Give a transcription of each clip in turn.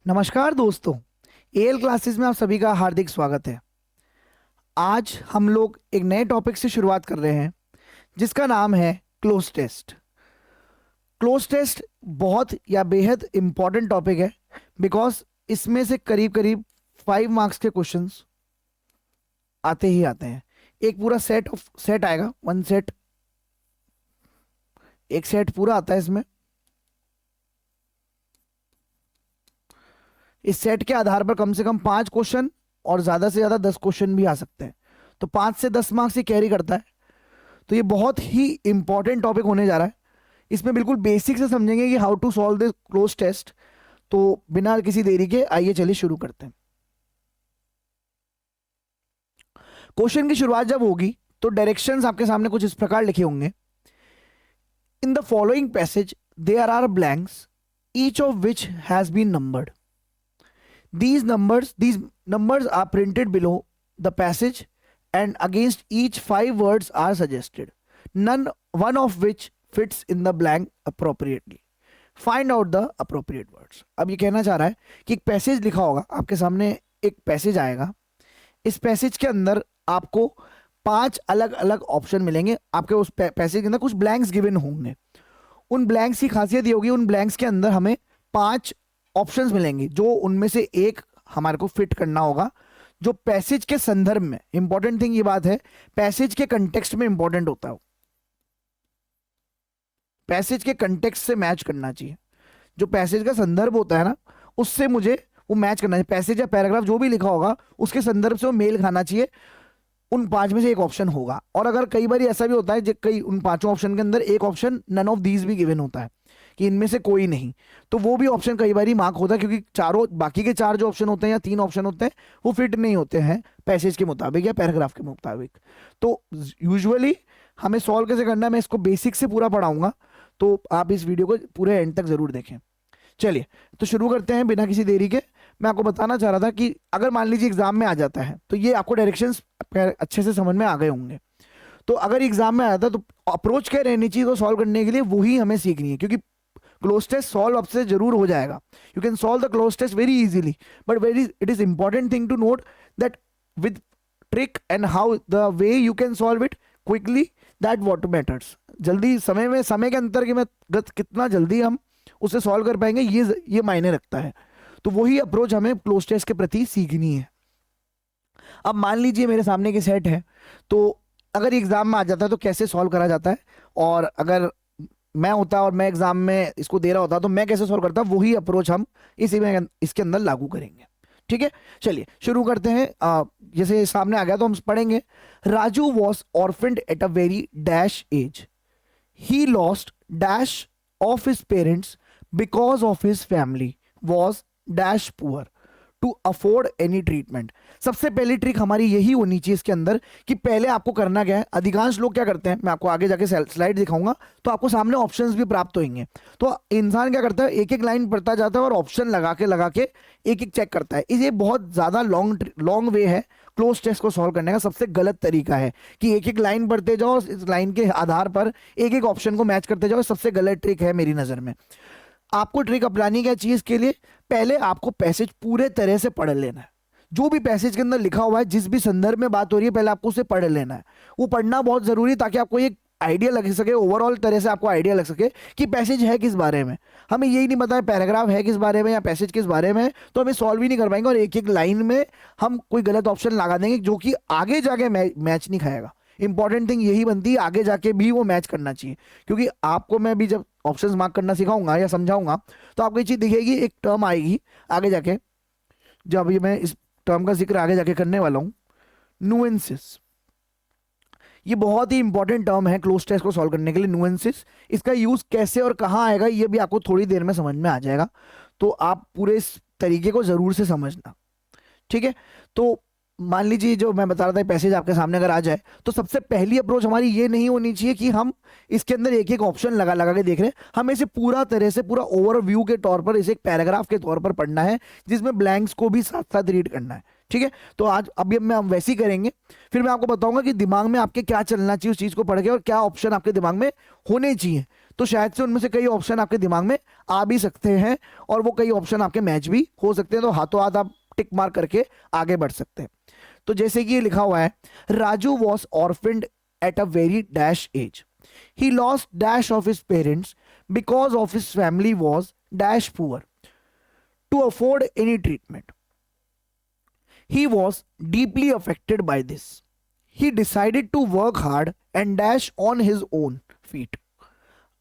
नमस्कार दोस्तों, AL classes में आप सभी का हार्दिक स्वागत है। आज हम लोग एक नए टॉपिक से शुरुआत कर रहे हैं जिसका नाम है क्लोज टेस्ट। क्लोज टेस्ट बहुत या बेहद इंपॉर्टेंट टॉपिक है बिकॉज इसमें से करीब करीब 5 मार्क्स के क्वेश्चंस आते ही आते हैं। एक पूरा सेट आएगा, वन सेट, एक सेट पूरा आता है इसमें। इस सेट के आधार पर कम से कम 5 क्वेश्चन और ज्यादा से ज्यादा 10 क्वेश्चन भी आ सकते हैं, तो 5 से 10 मार्क्स ये कैरी करता है। तो ये बहुत ही इंपॉर्टेंट टॉपिक होने जा रहा है। इसमें बिल्कुल बेसिक से समझेंगे कि how to solve this cloze test. तो बिना किसी देरी के आइए चलिए शुरू करते हैं। क्वेश्चन की शुरुआत जब होगी तो डायरेक्शंस आपके सामने कुछ इस प्रकार लिखे होंगे। In the following passage there are blanks each of which has been numbered. These numbers are printed below the passage and against each 5 words are suggested, one of which fits in the blank appropriately. Find out the appropriate words. अब ये कहना चाह रहा है कि एक passage लिखा होगा आपके सामने, एक पैसेज आएगा। इस पैसेज के अंदर आपको 5 अलग अलग ऑप्शन मिलेंगे। आपके उस पैसेज के अंदर कुछ ब्लैंक्स गिवन होंगे। उन ब्लैंक्स की खासियत ये होगी, उन ब्लैंक्स के अंदर हमें 5 ऑप्शंस मिलेंगे जो उनमें से एक हमारे को फिट करना होगा जो पैसेज के संदर्भ में। इंपॉर्टेंट थिंग ये बात है, पैसेज के कंटेक्स्ट में इंपॉर्टेंट होता है, पैसेज के कंटेक्स्ट से मैच करना चाहिए। जो पैसेज का संदर्भ होता है ना, उससे मुझे वो मैच करना चाहिए। पैसेज या पैराग्राफ जो भी लिखा होगा उसके संदर्भ से वो मेल खाना चाहिए। उन 5 में से एक ऑप्शन होगा। और अगर कई बार ऐसा भी होता है कई उन 5 ऑप्शन के अंदर एक ऑप्शन नन ऑफ दीज भी गिवन होता है कि इनमें से कोई नहीं, तो वो भी ऑप्शन कई बार मार्क होता है क्योंकि बाकी के 4 जो ऑप्शन होते हैं या 3 ऑप्शन होते हैं वो फिट नहीं होते हैं पैसेज के मुताबिक या पैराग्राफ के मुताबिक। तो यूजुअली हमें सॉल्व कैसे करना है मैं इसको बेसिक से पूरा पढ़ाऊंगा, तो आप इस वीडियो को पूरे एंड तक जरूर देखें। चलिए तो शुरू करते हैं बिना किसी देरी के। मैं आपको बताना चाह रहा था कि अगर मान लीजिए एग्जाम में आ जाता है तो ये आपको डायरेक्शंस अच्छे से समझ में आ गए होंगे। तो अगर एग्जाम में आता है तो अप्रोच क्या रहनी चाहिए, तो सॉल्व करने के लिए वही हमें सीखनी है। क्योंकि क्लोज टेस्ट सॉल्व आपसे जरूर हो जाएगा, you can solve the cloze test very easily, but it is important thing to note that with trick and how the way you can solve it quickly, that what matters. जल्दी समय के अंतर के में कितना जल्दी हम उसे सॉल्व कर पाएंगे ये मायने रखता है। तो वही अप्रोच हमें क्लोज टेस्ट के प्रति सीखनी है। अब मान लीजिए मेरे सामने की सेट है, तो अगर एग्जाम में आ जाता है तो कैसे सॉल्व करा जाता है, और अगर मैं होता और मैं एग्जाम में इसको दे रहा होता तो मैं कैसे सॉल्व करता, वही अप्रोच हम इसके अंदर लागू करेंगे। ठीक है, चलिए शुरू करते हैं। जैसे सामने आ गया तो हम पढ़ेंगे। Raju was orphaned at a very dash age, he lost dash of his parents because of his family was dash poor to afford any treatment. सबसे पहली ट्रिक हमारी यही होनी चाहिए इसके अंदर कि पहले आपको करना क्या है। अधिकांश लोग क्या करते हैं, मैं आपको आगे जाके स्लाइड दिखाऊंगा तो आपको सामने ऑप्शंस भी प्राप्त होंगे। तो इंसान क्या करता है, एक एक लाइन पढ़ता जाता है और ऑप्शन लगा के एक एक चेक करता है। ये बहुत ज्यादा लॉन्ग वे है क्लोज टेस्ट को सॉल्व करने का। सबसे गलत तरीका है कि एक एक लाइन पढ़ते जाओ, इस लाइन के आधार पर एक एक ऑप्शन को मैच करते जाओ। सबसे गलत ट्रिक है मेरी नजर में। आपको ट्रिक अपनानी क्या चाहिए इसके लिए, पहले आपको पैसेज पूरे तरह से पढ़ लेना है। जो भी पैसेज के अंदर लिखा हुआ है, जिस भी संदर्भ में बात हो रही है, पहले आपको उसे पढ़ लेना है। वो पढ़ना बहुत जरूरी है ताकि आपको एक आइडिया लग सके, ओवरऑल तरह से आपको आइडिया लग सके कि पैसेज है किस बारे में। हमें यही नहीं पता है पैराग्राफ है किस बारे में या पैसेज किस बारे में, तो हमें सॉल्व ही नहीं कर पाएंगे और एक एक लाइन में हम कोई गलत ऑप्शन लगा देंगे जो कि आगे जाके मैच नहीं खाएगा। इंपॉर्टेंट थिंग यही बनती है, आगे जाके भी वो मैच करना चाहिए। क्योंकि आपको मैं भी जब ऑप्शंस मार्क करना सिखाऊंगा या समझाऊंगा तो आपको ये चीज दिखेगी, एक टर्म आएगी आगे जाके, जब अभी मैं इस टर्म का जिक्र आगे जाके करने वाला हूं, नुएंसेस। ये बहुत ही इंपॉर्टेंट टर्म है क्लोज टेस्ट को सॉल्व करने के लिए, नुएंसेस। इसका यूज कैसे और कहां आएगा ये भी आपको थोड़ी देर में समझ में आ जाएगा, तो आप पूरे इस तरीके को जरूर से समझना। ठीक है, तो मान लीजिए जो मैं बता रहा था पैसेज आपके सामने अगर आ जाए तो सबसे पहली अप्रोच हमारी ये नहीं होनी चाहिए कि हम इसके अंदर एक एक ऑप्शन लगा के देख रहे हैं। हमें इसे पूरा तरह से पूरा ओवरव्यू के तौर पर, इसे एक पैराग्राफ के तौर पर पढ़ना है जिसमें ब्लैंक्स को भी साथ साथ रीड करना है। ठीक है, तो आज अभी हम वैसे ही करेंगे। फिर मैं आपको बताऊंगा कि दिमाग में आपके क्या चलना चाहिए उस चीज को पढ़ के और क्या ऑप्शन आपके दिमाग में होने चाहिए तो शायद से उनमें से कई ऑप्शन आपके दिमाग में आ भी सकते हैं और वो कई ऑप्शन आपके मैच भी हो सकते हैं, तो हाथों हाथ आप टिक मार करके आगे बढ़ सकते हैं। तो जैसे कि ये लिखा हुआ है, Raju was orphaned at a very dash age, he lost dash of his parents because of his family was dash poor to afford any treatment, he was deeply affected by this, he decided to work hard and dash on his own feet.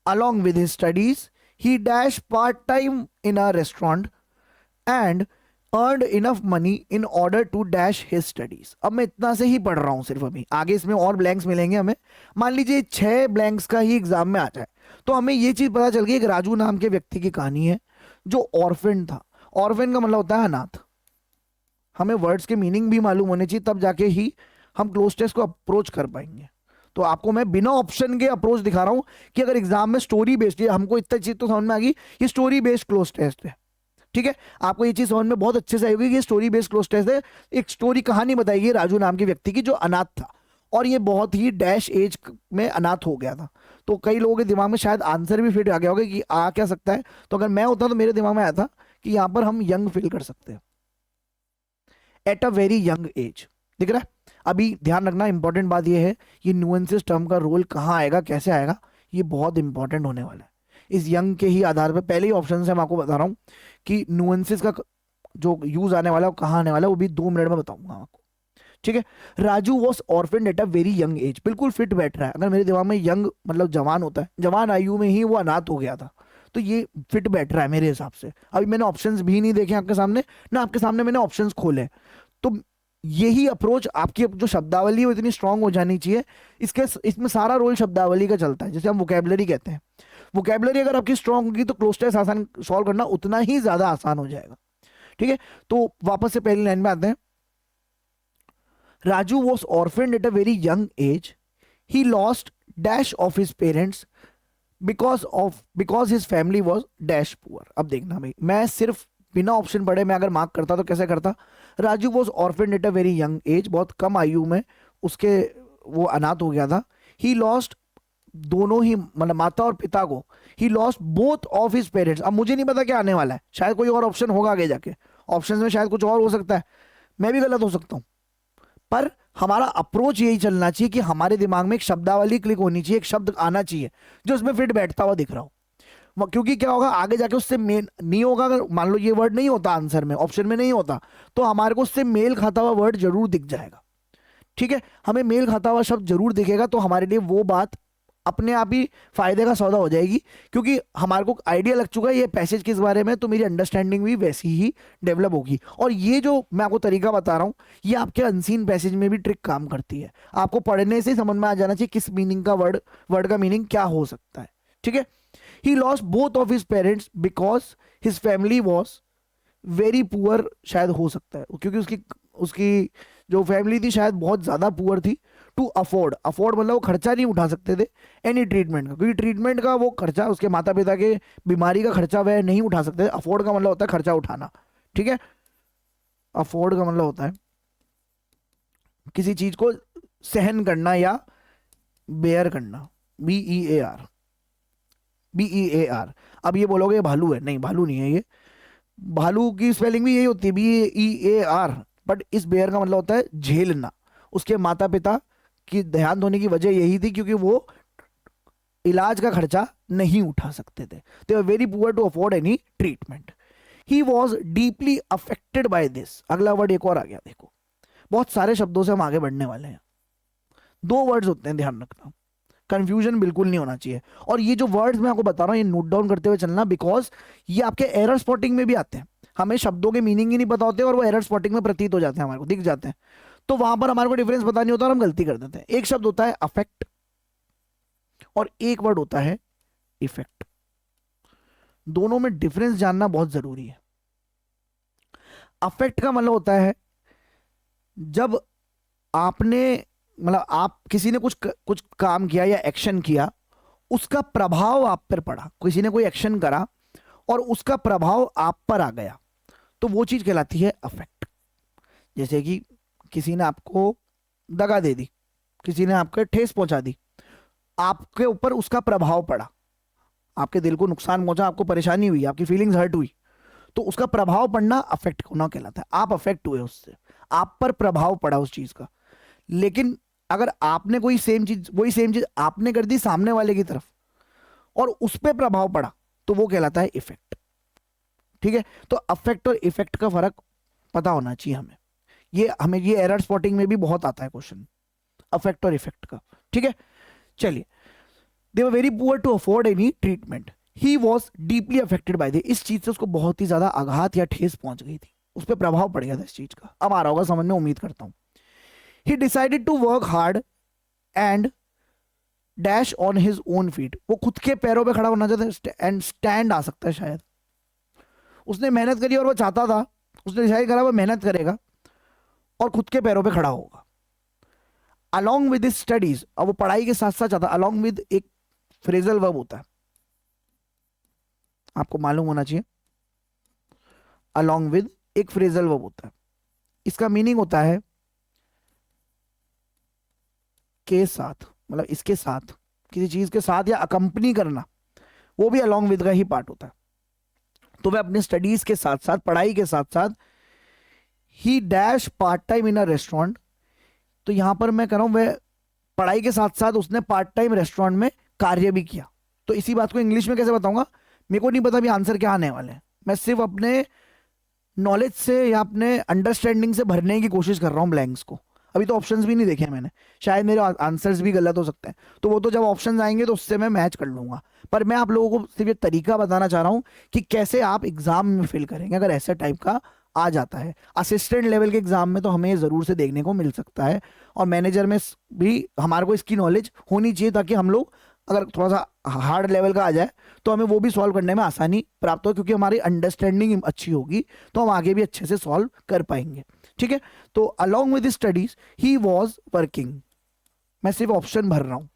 Along with his studies, he dashed part time in a restaurant and earned enough money in order to dash his studies. अब मैं इतना से ही पढ़ रहा हूँ सिर्फ, अभी आगे इसमें और ब्लैंक्स मिलेंगे हमें। मान लीजिए 6 ब्लैंक्स का ही एग्जाम में आ जाए तो हमें ये चीज पता चल गई, एक राजू नाम के व्यक्ति की कहानी है जो ऑर्फिन था। ऑर्फिन का मतलब होता है अनाथ। हमें वर्ड्स के मीनिंग भी मालूम होने चाहिए, तब जाके ही हम क्लोज टेस्ट को अप्रोच कर पाएंगे। तो आपको मैं बिना ऑप्शन के अप्रोच दिखा रहा हूं कि अगर एग्जाम में स्टोरी बेस्ड है, हमको इतना चीज तो समझ में आ गई, ये स्टोरी बेस्ड क्लोज टेस्ट है। ठीक है, आपको ये चीज समझ में बहुत अच्छे से आएगी कि ये स्टोरी बेस्ड क्लोज टेस्ट है। एक स्टोरी कहानी बताएगी राजू नाम के व्यक्ति की जो अनाथ था और ये बहुत ही डैश एज में अनाथ हो गया था। तो कई लोगों के दिमाग में शायद आंसर भी फिट आ गया होगा कि आ क्या सकता है। तो अगर मैं होता तो मेरे दिमाग में आया था कि यहां पर हम यंग फील कर सकते हैं, eight a very young as. दिख रहा है? अभी ध्यान रखना, इंपॉर्टेंट बात यह है, ये न्यूएंसेस टर्म का रोल कहाँ आएगा, कैसे आएगा, ये बहुत इंपॉर्टेंट होने वाला है। इस यंग के ही आधार पर पहले ही ऑप्शन से मैं आपको बता रहा हूँ कि न्यूएंसेस का जो यूज आने वाला है वो कहाँ आने वाला है, वो भी 2 मिनट में बताऊंगा आपको। ठीक है, Raju was orphaned at a very young age, बिल्कुल फिट बैठ रहा है। अगर मेरे दिमाग में यंग मतलब जवान होता है, जवान आयु में ही वो अनाथ हो गया था, तो ये फिट बैठ रहा है मेरे हिसाब से। अभी मैंने ऑप्शंस भी नहीं देखे आपके सामने ना, आपके सामने मैंने ऑप्शंस खोले। तो यही अप्रोच, आपकी जो शब्दावली है वो इतनी स्ट्रांग हो जानी चाहिए। इसमें सारा रोल शब्दावली का चलता है, जैसे हम वोकैबुलरी कहते हैं। वोकैबुलरी अगर आपकी स्ट्रांग होगी तो क्लोज टेस्ट आसान सॉल्व करना उतना ही ज्यादा आसान हो जाएगा। ठीक है, तो वापस से पहली लाइन में आते हैं। Raju was orphaned at a very young age, he lost dash of his parents because his family was dash poor. अब देखना भाई, मैं सिर्फ बिना ऑप्शन पढ़े मैं अगर मार्क करता तो कैसे करता। Raju was orphaned at a very young age, बहुत कम आयु में उसके वो अनाथ हो गया था। ही लॉस्ट, दोनों ही मतलब माता और पिता को, he lost both of his parents. अब मुझे नहीं पता क्या आने वाला है, शायद कोई और ऑप्शन होगा आगे जाके, ऑप्शन में शायद कुछ और हो सकता है, मैं भी गलत हो सकता हूं, पर हमारा अप्रोच यही चलना चाहिए कि हमारे दिमाग में एक शब्दावली क्लिक होनी चाहिए, एक शब्द आना चाहिए जो इसमें फिट बैठता हुआ दिख रहा हो। क्योंकि क्या होगा आगे जाके उससे मेल नहीं होगा। अगर मान लो ये वर्ड नहीं होता आंसर में, ऑप्शन में नहीं होता, तो हमारे को उससे मेल खाता हुआ वर्ड जरूर दिख जाएगा। ठीक है, हमें मेल खाता हुआ शब्द जरूर दिखेगा, तो हमारे लिए वो बात अपने आप ही फायदे का सौदा हो जाएगी, क्योंकि हमारे को आइडिया लग चुका है ये पैसेज किस बारे में, तो मेरी अंडरस्टैंडिंग भी वैसी ही डेवलप होगी। और ये जो मैं आपको तरीका बता रहा हूं, ये आपके अनसीन पैसेज में भी ट्रिक काम करती है। आपको पढ़ने से समझ में आ जाना चाहिए किस मीनिंग का वर्ड का मीनिंग क्या हो सकता है। ठीक है, he lost both of his parents because his family was very poor, शायद हो सकता है क्योंकि उसकी जो फैमिली थी शायद बहुत ज्यादा पुअर थी। टू अफोर्ड मतलब वो खर्चा नहीं उठा सकते थे एनी ट्रीटमेंट का, क्योंकि ट्रीटमेंट का वो खर्चा, उसके माता पिता के बीमारी का खर्चा वह नहीं उठा सकते थे। अफोर्ड का मतलब होता है खर्चा उठाना। ठीक है, अफोर्ड का मतलब होता है किसी चीज को सहन करना या बेयर करना, BEAR। अब ये बोलोगे भालू है, नहीं भालू नहीं है ये, भालू की स्पेलिंग भी यही होती है BEAR, बट इस बेयर का मतलब होता है झेलना। उसके माता पिता की देहांत होने की वजह यही थी क्योंकि वो इलाज का खर्चा नहीं उठा सकते थे, they were very poor to afford any treatment. He was deeply affected by this. अगला वर्ड एक और आ गया, देखो बहुत सारे शब्दों से हम आगे बढ़ने वाले हैं। 2 वर्ड्स होते हैं, ध्यान रखना, कंफ्यूजन बिल्कुल नहीं होना चाहिए। और ये जो वर्ड्स मैं आपको बता रहा हूं ये नोट डाउन करते हुए चलना, बिकॉज ये आपके एरर स्पॉटिंग में भी आते हैं। हमें शब्दों के मीनिंग ही नहीं पता होते और वो एरर स्पॉटिंग में प्रतीत हो जाते हैं, हमारे को दिख जाते हैं, तो वहां पर हमारे को डिफरेंस पता नहीं होता और हम गलती कर देते हैं। एक शब्द होता है अफेक्ट और एक वर्ड होता है इफेक्ट। दोनों में डिफरेंस जानना बहुत जरूरी है। अफेक्ट का मतलब होता है जब आपने मतलब आप किसी ने कुछ काम किया या एक्शन किया, उसका प्रभाव आप पर पड़ा, किसी ने कोई एक्शन करा और उसका प्रभाव आप पर आ गया, तो वो चीज कहलाती है अफेक्ट। जैसे कि किसी ने आपको दगा दे दी, किसी ने आपको ठेस पहुंचा दी, आपके ऊपर उसका प्रभाव पड़ा, आपके दिल को नुकसान पहुंचा, आपको परेशानी हुई, आपकी फीलिंग्स हर्ट हुई, तो उसका प्रभाव पड़ना अफेक्ट होना कहलाता है। आप अफेक्ट हुए उससे, आप पर प्रभाव पड़ा उस चीज का। लेकिन अगर आपने कोई सेम चीज, वही सेम चीज आपने कर दी सामने वाले की तरफ और उस पर प्रभाव पड़ा, तो वो कहलाता है इफेक्ट। ठीक है, तो अफेक्ट और इफेक्ट का फर्क पता होना चाहिए हमें। ये एरर स्पॉटिंग में भी बहुत आता है क्वेश्चन, अफेक्ट और इफेक्ट का। ठीक है, चलिए। They were very poor to afford any treatment, he was deeply affected by इस चीज से उसको बहुत ही ज्यादा आघात या ठेस पहुंच गई थी, उस पर प्रभाव पड़ गया था इस चीज का। अब आ रहा होगा समझ में, उम्मीद करता हूं। He decided to work hard and dash on his own feet, वो खुद के पैरों पे खड़ा होना चाहता है, एंड स्टैंड आ सकता है शायद। उसने मेहनत करी और वो चाहता था, उसने डिसाइड करा वो मेहनत करेगा और खुद के पैरों पे खड़ा होगा। अलॉन्ग विद हिज स्टडीज, अब वो पढ़ाई के साथ साथ चाहता, अलॉन्ग विद एक फ्रेजल वर्ब होता है, आपको मालूम होना चाहिए। अलॉन्ग विद एक फ्रेजल वर्ब होता है, इसका मीनिंग होता है के साथ, मतलब इसके साथ, किसी चीज के साथ या अकंपनी करना, वो भी अलॉन्ग विद का ही पार्ट होता है। तो वह अपने स्टडीज के साथ साथ, पढ़ाई के साथ साथ, ही dash part time in a restaurant, तो यहां पर मैं कह रहा हूं वह पढ़ाई के साथ साथ उसने पार्ट टाइम रेस्टोरेंट में कार्य भी किया। तो इसी बात को इंग्लिश में कैसे बताऊंगा, मेरे को नहीं पता भी आंसर क्या आने वाले हैं, मैं सिर्फ अपने नॉलेज से या अपने अंडरस्टैंडिंग से भरने की कोशिश कर रहा हूं ब्लैंक्स को। अभी तो ऑप्शंस भी नहीं देखे मैंने, शायद मेरे आंसर्स भी गलत हो सकते हैं, तो वो तो जब ऑप्शंस आएंगे तो उससे मैं मैच कर लूंगा। पर मैं आप लोगों को सिर्फ ये तरीका बताना चाह रहा हूं कि कैसे आप एग्जाम में फिल करेंगे अगर ऐसे टाइप का आ जाता है। असिस्टेंट लेवल के एग्जाम में तो हमें ये जरूर से देखने को मिल सकता है, और मैनेजर में भी हमारे को इसकी नॉलेज होनी चाहिए, ताकि हम लोग अगर थोड़ा सा हार्ड लेवल का आ जाए तो हमें वो भी सॉल्व करने में आसानी प्राप्त हो, क्योंकि हमारी अंडरस्टैंडिंग अच्छी होगी तो हम आगे भी अच्छे से सॉल्व कर पाएंगे। ठीक है, तो along with studies he was working, मैं सिर्फ ऑप्शन भर रहा हूं।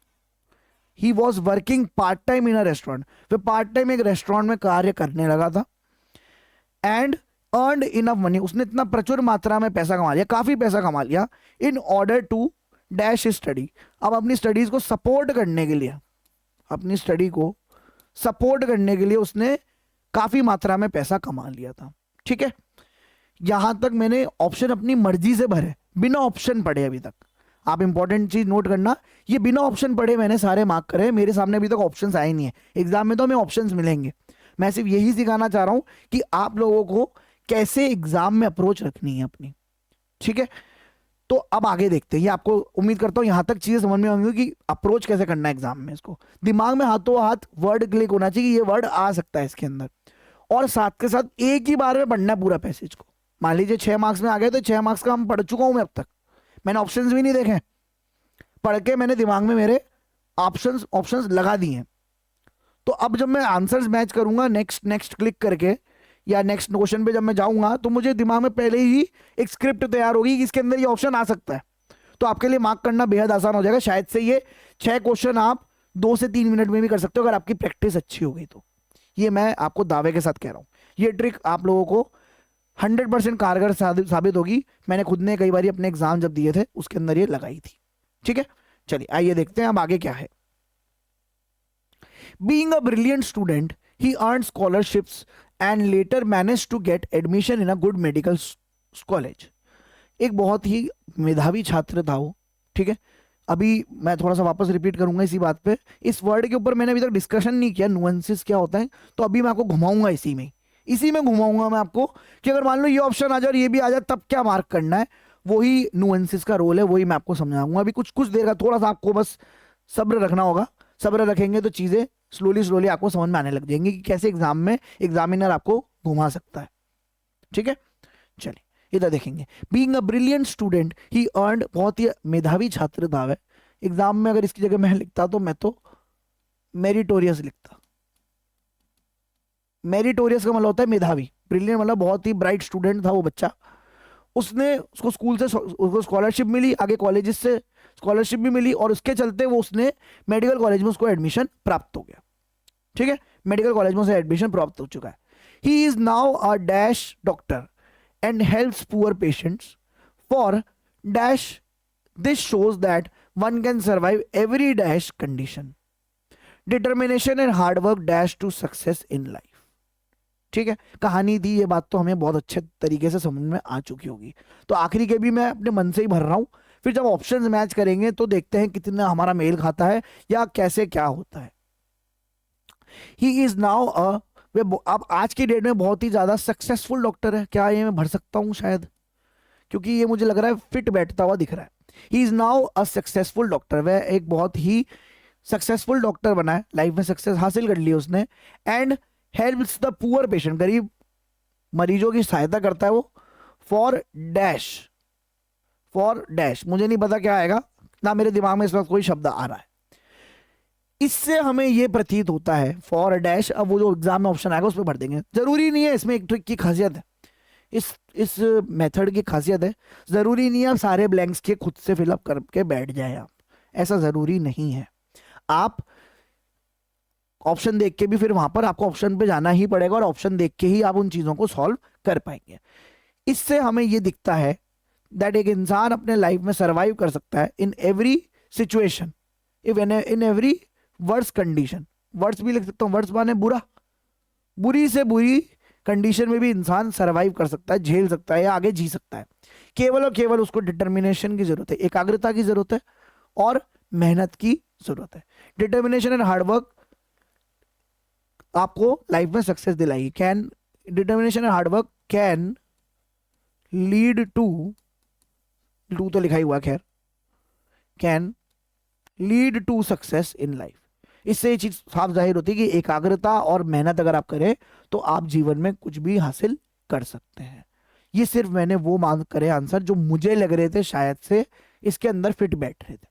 He was working part time in a restaurant, way part time एक रेस्टोरेंट में कार्य करने लगा था। एंड अर्नड इनफ मनी, उसने इतना प्रचुर मात्रा में पैसा कमा लिया, काफी पैसा कमा लिया। In order to dash study, अब अपनी स्टडीज को सपोर्ट करने के लिए, अपनी स्टडी को सपोर्ट करने के लिए उसने काफी मात्रा में पैसा कमा लिया था। ठीक है, यहां तक मैंने ऑप्शन अपनी मर्जी से भरे, बिना ऑप्शन पढ़े। अभी तक आप इंपॉर्टेंट चीज नोट करना, ये बिना ऑप्शन पढ़े मैंने सारे मार्क करे, मेरे सामने अभी तक ऑप्शंस आए नहीं है। एग्जाम में तो हमें ऑप्शंस मिलेंगे, मैं सिर्फ यही सिखाना चाह रहा हूं कि आप लोगों को कैसे एग्जाम में अप्रोच रखनी है अपनी। ठीक है, तो अब आगे देखते हैं। ये आपको उम्मीद करता हूं यहां तक चीजें समझ में आएंगी कि अप्रोच कैसे करना है एग्जाम में। इसको दिमाग में हाथों हाथ वर्ड क्लिक होना चाहिए, ये वर्ड आ सकता है इसके अंदर, और साथ के साथ एक ही बार में पढ़ना है पूरा पैसेज को। मान लीजिए 6 मार्क्स में आ गए तो 6 मार्क्स का हम पढ़ चुका हूं मैं अब तक, मैंने ऑप्शंस भी नहीं देखे, पढ़ के मैंने दिमाग में मेरे ऑप्शंस लगा दिए हैं। तो अब जब मैं आंसर्स मैच करूंगा नेक्स्ट नेक्स्ट क्लिक करके, या नेक्स्ट क्वेश्चन पे जब मैं जाऊंगा, तो मुझे दिमाग में पहले ही एक स्क्रिप्ट तैयार होगी कि इसके अंदर ये ऑप्शन आ सकता है, तो आपके लिए मार्क करना बेहद आसान हो जाएगा। शायद से ये 6 क्वेश्चन आप 2 से 3 मिनट में भी कर सकते हो अगर आपकी प्रैक्टिस अच्छी हो गई तो। ये मैं आपको दावे के साथ कह रहा हूं, ये ट्रिक आप लोगों को 100% कारगर साबित होगी। मैंने खुद ने कई बार अपने एग्जाम जब दिए थे उसके अंदर ये लगाई थी। ठीक है, चलिए आइए देखते हैं अब आगे क्या है। Being a brilliant student, he earned scholarships and later managed to get admission in a good medical college. एक बहुत ही मेधावी छात्र था वो। ठीक है, अभी मैं थोड़ा सा वापस रिपीट करूंगा इसी बात पे। इस वर्ड के ऊपर मैंने अभी तक डिस्कशन नहीं किया, नुएंसेस क्या होता है, तो अभी मैं आपको घुमाऊंगा इसी में घुमाऊंगा मैं आपको कि अगर मान लो ये ऑप्शन आ जाए और ये भी आ जाए तब क्या मार्क करना है। वही नुएंसेस का रोल है, वही मैं आपको समझाऊंगा। अभी कुछ देर का थोड़ा सा आपको बस सब्र रखना होगा, सब्र रखेंगे तो चीजें स्लोली आपको समझ में आने लग जाएंगी कि कैसे एग्जाम में एग्जामिनर आपको घुमा सकता है। ठीक है, चलिए इधर देखेंगे। Being a brilliant student he earned, बहुत ही मेधावी छात्र था वह। एग्जाम में अगर इसकी जगह मैं लिखता तो मैं तो मेरिटोरियस लिखता। मेरिटोरियस का मतलब होता है मेधावी, ब्रिलियंट मतलब बहुत ही ब्राइट स्टूडेंट था वो बच्चा। उसको स्कूल से उसको स्कॉलरशिप मिली, आगे कॉलेजेस से स्कॉलरशिप भी मिली, और उसके चलते वो उसने मेडिकल कॉलेज में उसको एडमिशन प्राप्त हो गया। ठीक है, मेडिकल कॉलेज में उसे एडमिशन प्राप्त हो चुका है। He is now a dash doctor and helps poor patients for dash, this shows that one can survive every dash condition. Determination and hard work dash to success in life. ठीक है, कहानी दी, ये बात तो हमें बहुत अच्छे तरीके से समझ में आ चुकी होगी। तो आखिरी के भी मैं अपने मन से ही भर रहा हूं, फिर जब ऑप्शंस मैच करेंगे तो देखते हैं कितना हमारा मेल खाता है या कैसे क्या होता है। ही इज नाउ अब आज की डेट में बहुत ही ज्यादा सक्सेसफुल डॉक्टर है। क्या ये मैं भर सकता हूँ शायद, क्योंकि ये मुझे लग रहा है फिट बैठता हुआ दिख रहा है। He is now a successful doctor, वह एक बहुत ही सक्सेसफुल डॉक्टर बना है, लाइफ में सक्सेस हासिल कर ली उसने। And helps the poor patient, गरीब मरीजों की सहायता करता है वो। फॉर डैश, फॉर डैश मुझे नहीं पता क्या आएगा ना, मेरे दिमाग में इस वक्त कोई शब्द आ रहा है। इससे हमें यह प्रतीत होता है फॉर डैश, अब वो जो एग्जाम में ऑप्शन आएगा उस पर भर देंगे, जरूरी नहीं है। इसमें एक ट्रिक की खासियत है, इस मेथड की खासियत है, जरूरी नहीं है आप सारे ब्लैंक्स के खुद से फिलअप करके बैठ जाए, आप ऐसा जरूरी नहीं है। आप ऑप्शन देख के भी फिर वहां पर आपको ऑप्शन पे जाना ही पड़ेगा और ऑप्शन देख के ही आप उन चीजों को सॉल्व कर पाएंगे। इससे हमें ये दिखता है दैट एक इंसान अपने लाइफ में सरवाइव कर सकता है in every situation, in every worse condition. Worse भी लिख सकता हूँ, वर्स माने बुरा, बुरी से बुरी कंडीशन में भी इंसान सरवाइव कर सकता है, झेल सकता है या आगे जी सकता है। केवल और केवल उसको डिटर्मिनेशन की जरूरत है, एकाग्रता की जरूरत है और मेहनत की जरूरत है। डिटर्मिनेशन एंड हार्डवर्क आपको लाइफ में सक्सेस दिलाएगी। Can determination and hard work can lead to तो लिखा ही हुआ, खैर can lead to success in life. इससे ये चीज साफ जाहिर होती है कि एकाग्रता और मेहनत अगर आप करें तो आप जीवन में कुछ भी हासिल कर सकते हैं। ये सिर्फ मैंने वो मान करे आंसर जो मुझे लग रहे थे शायद से इसके अंदर फिट बैठ रहे थे।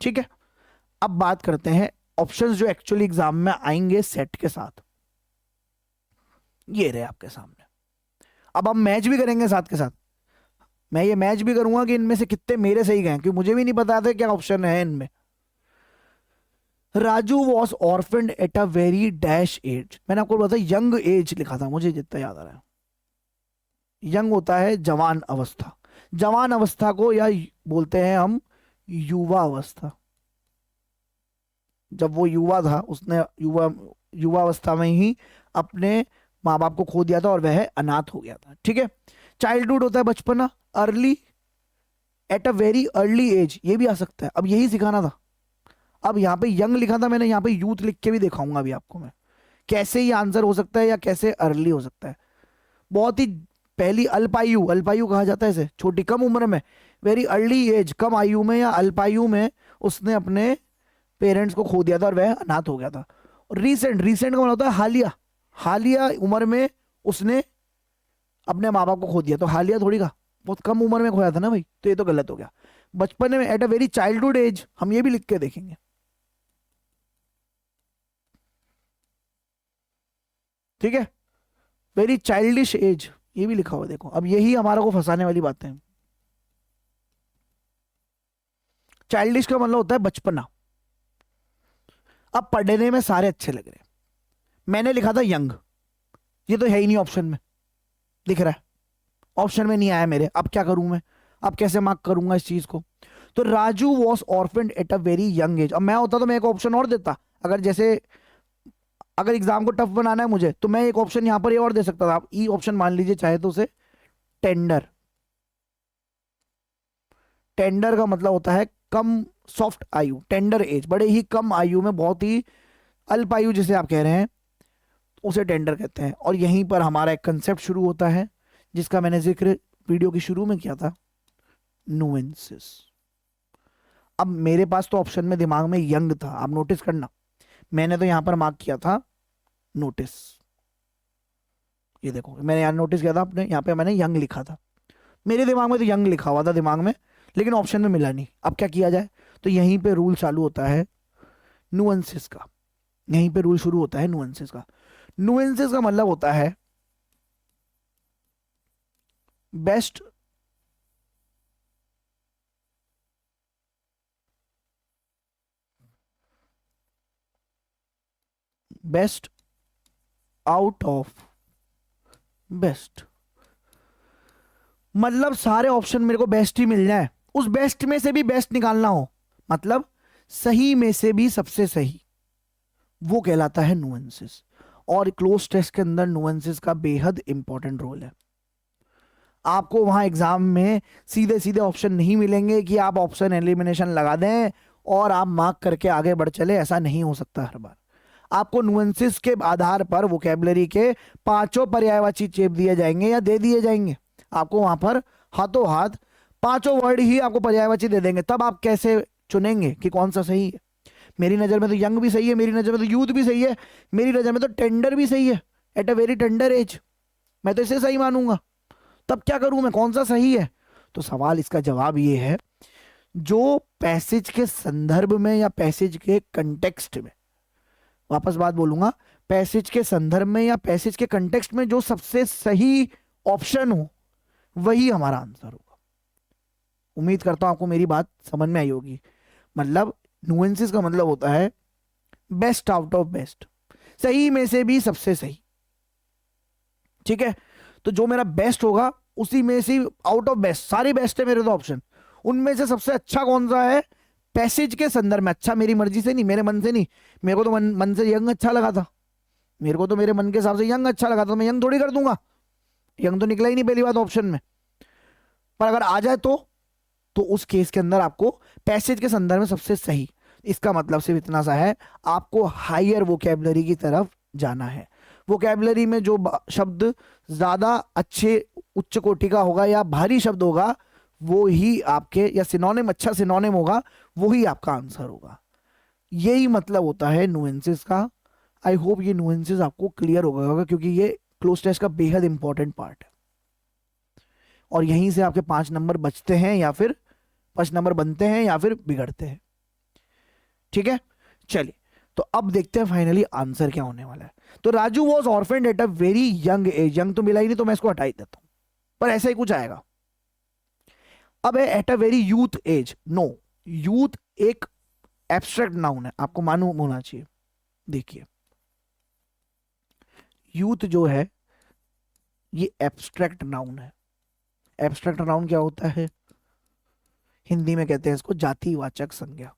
ठीक है, अब बात करते हैं ऑप्शंस जो एक्चुअली एग्जाम में आएंगे सेट के साथ। ये रहे आपके सामने। अब हम मैच भी करेंगे साथ के साथ, मैं ये मैच भी करूंगा कि इनमें से कितने मेरे सही गए, क्योंकि मुझे भी नहीं पता था क्या ऑप्शन है इनमें। Raju was orphaned at a very dash age, मैंने आपको बताया यंग एज लिखा था, मुझे जितना याद आ रहा है। यंग होता है जवान अवस्था, जवान अवस्था को या बोलते हैं हम युवा अवस्था। जब वो युवा था उसने युवा अवस्था में ही अपने माँ बाप को खो दिया था और वह अनाथ हो गया था। ठीक है, चाइल्डहुड होता है बचपना, early, at a very early age, ये भी आ सकता है। अब यही सिखाना था, अब यहाँ पे यंग लिखा था मैंने, यहाँ पे यूथ लिख के भी दिखाऊंगा अभी आपको मैं कैसे ये आंसर हो सकता है या कैसे अर्ली हो सकता है। बहुत ही पहली अल्पायु, अल्पायु कहा जाता है इसे, छोटी कम उम्र में, वेरी अर्ली एज, कम आयु में या अल्पायु में उसने अपने पेरेंट्स को खो दिया था और वह अनाथ हो गया था। रीसेंट, रीसेंट का मतलब होता है हालिया, हालिया उम्र में उसने अपने माँ बाप को खो दिया, तो हालिया थोड़ी का बहुत कम उम्र में खोया था ना भाई, तो ये तो गलत हो गया। बचपन में, at a very childhood age, हम ये भी लिख के देखेंगे। ठीक है, वेरी चाइल्डिश एज, ये भी लिखा हुआ देखो। अब यही हमारा को फंसाने वाली बातें हैं। चाइल्डिश का मतलब होता है बचपना। अब पढ़ने में सारे अच्छे लग रहे हैं, मैंने लिखा था यंग, ये तो है ही नहीं ऑप्शन में, दिख रहा है ऑप्शन में नहीं आया मेरे। अब क्या करूं मैं, अब कैसे मार्क करूंगा इस चीज को। तो Raju was orphaned at a very young as, अब मैं होता तो मैं एक ऑप्शन और देता, अगर जैसे अगर एग्जाम को टफ बनाना है मुझे तो मैं एक ऑप्शन यहां पर ये और दे सकता था। आप ई ऑप्शन मान लीजिए चाहे तो उसे, टेंडर। टेंडर का मतलब होता है कम, सॉफ्ट आयु, टेंडर एज, बड़े ही कम आयु में, बहुत ही अल्पायु जिसे आप कह रहे हैं उसे टेंडर कहते हैं। और यहीं पर हमारा एक कंसेप्ट शुरू होता है जिसका मैंने जिक्र वीडियो की शुरू में किया था, नुएंसेस। अब मेरे पास तो ऑप्शन में दिमाग में यंग था, आप नोटिस करना, मैंने तो यहां पर मार्क किया था नोटिस, ये देखो मैंने यहां नोटिस किया था, अपने यहां पे मैंने यंग लिखा था, मेरे दिमाग में तो यंग लिखा हुआ था दिमाग में, लेकिन ऑप्शन में मिला नहीं। अब क्या किया जाए, तो यहीं पे रूल चालू होता है नुएंसेस का, यहीं पे रूल शुरू होता है नुएंसेस का। नुएंसेस का मतलब होता है best best out of best, मतलब सारे ऑप्शन मेरे को बेस्ट ही मिल जाए, उस बेस्ट में से भी बेस्ट निकालना हो, मतलब सही में से भी सबसे सही। वो कहलाता है नुएंसेस। और क्लोज टेस्ट के अंदर नुएंसेस का बेहद इंपॉर्टेंट रोल है। आपको वहां एग्जाम में सीधे सीधे ऑप्शन नहीं मिलेंगे कि आप ऑप्शन एलिमिनेशन लगा दें और आप मार्क करके आगे बढ़ चले, ऐसा नहीं हो सकता हर बार। आपको नुएंसेस के आधार पर वोकेबलरी के पांचों पर्यायवाची चेप दिए जाएंगे या दे दिए जाएंगे। आपको वहां पर हाथों हाथ पांचों वर्ड ही आपको पर्यायवाची दे देंगे, तब आप कैसे चुनेंगे कि कौन सा सही है। मेरी नजर में तो यंग भी सही है, मेरी नजर में तो यूथ भी सही है, मेरी नजर में तो टेंडर भी सही है, at a very tender as, मैं तो इसे सही मानूंगा। तब क्या करूं मैं, कौन सा सही है? तो सवाल इसका जवाब ये है, जो पैसेज के संदर्भ में या पैसेज के कंटेक्स्ट में, वापस बात बोलूंगा, पैसेज के संदर्भ में या पैसेज के कंटेक्स्ट में जो सबसे सही ऑप्शन हो वही हमारा आंसर होगा। उम्मीद करता हूं आपको मेरी बात समझ में आई होगी। मतलब नुएंसेस का मतलब होता है बेस्ट आउट ऑफ बेस्ट, सही में से भी सबसे सही। ठीक है, तो जो मेरा बेस्ट होगा उसी में से आउट ऑफ बेस्ट, सारे बेस्ट है मेरे तो ऑप्शन, उनमें से सबसे अच्छा कौन सा है पैसेज के संदर्भ में। अच्छा मेरी मर्जी से नहीं, मेरे मन से नहीं, मेरे को तो मन से यंग अच्छा लगा था, मेरे को तो मेरे मन के हिसाब से यंग अच्छा लगा था, तो मैं यंग थोड़ी कर दूंगा, यंग तो निकला ही नहीं पहली बात ऑप्शन में। पर अगर आ जाए तो उस केस के अंदर आपको पैसेज के संदर्भ में सबसे सही, इसका मतलब सिर्फ इतना सा है, आपको हायर वोकेबलरी की तरफ जाना है। वोकेबलरी में जो शब्द ज्यादा अच्छे उच्च कोटि का होगा या भारी शब्द होगा वो ही आपके, या सिनोनिम, अच्छा सिनोनिम होगा वो ही आपका आंसर होगा। यही मतलब होता है नुएंसेस का। आई होप ये नुएंसेस आपको क्लियर हो गया होगा, क्योंकि ये क्लोज टेस्ट का बेहद इंपॉर्टेंट पार्ट है और यहीं से आपके 5 नंबर बचते हैं या फिर 5 नंबर बनते हैं या फिर बिगड़ते हैं। ठीक है, चलिए तो अब देखते हैं फाइनली आंसर क्या होने वाला है। तो Raju was orphaned at a very young as, young तो मिला ही नहीं तो मैं इसको हटा ही देता हूं, पर ऐसा ही कुछ आएगा। अब है at a very youth age, no, youth एक एब्स्ट्रैक्ट नाउन है, आपको मालूम होना चाहिए। देखिए यूथ जो है ये एब्स्ट्रैक्ट नाउन है। एब्स्ट्रैक्ट नाउन क्या होता है? हिंदी में कहते हैं इसको जातिवाचक संज्ञा।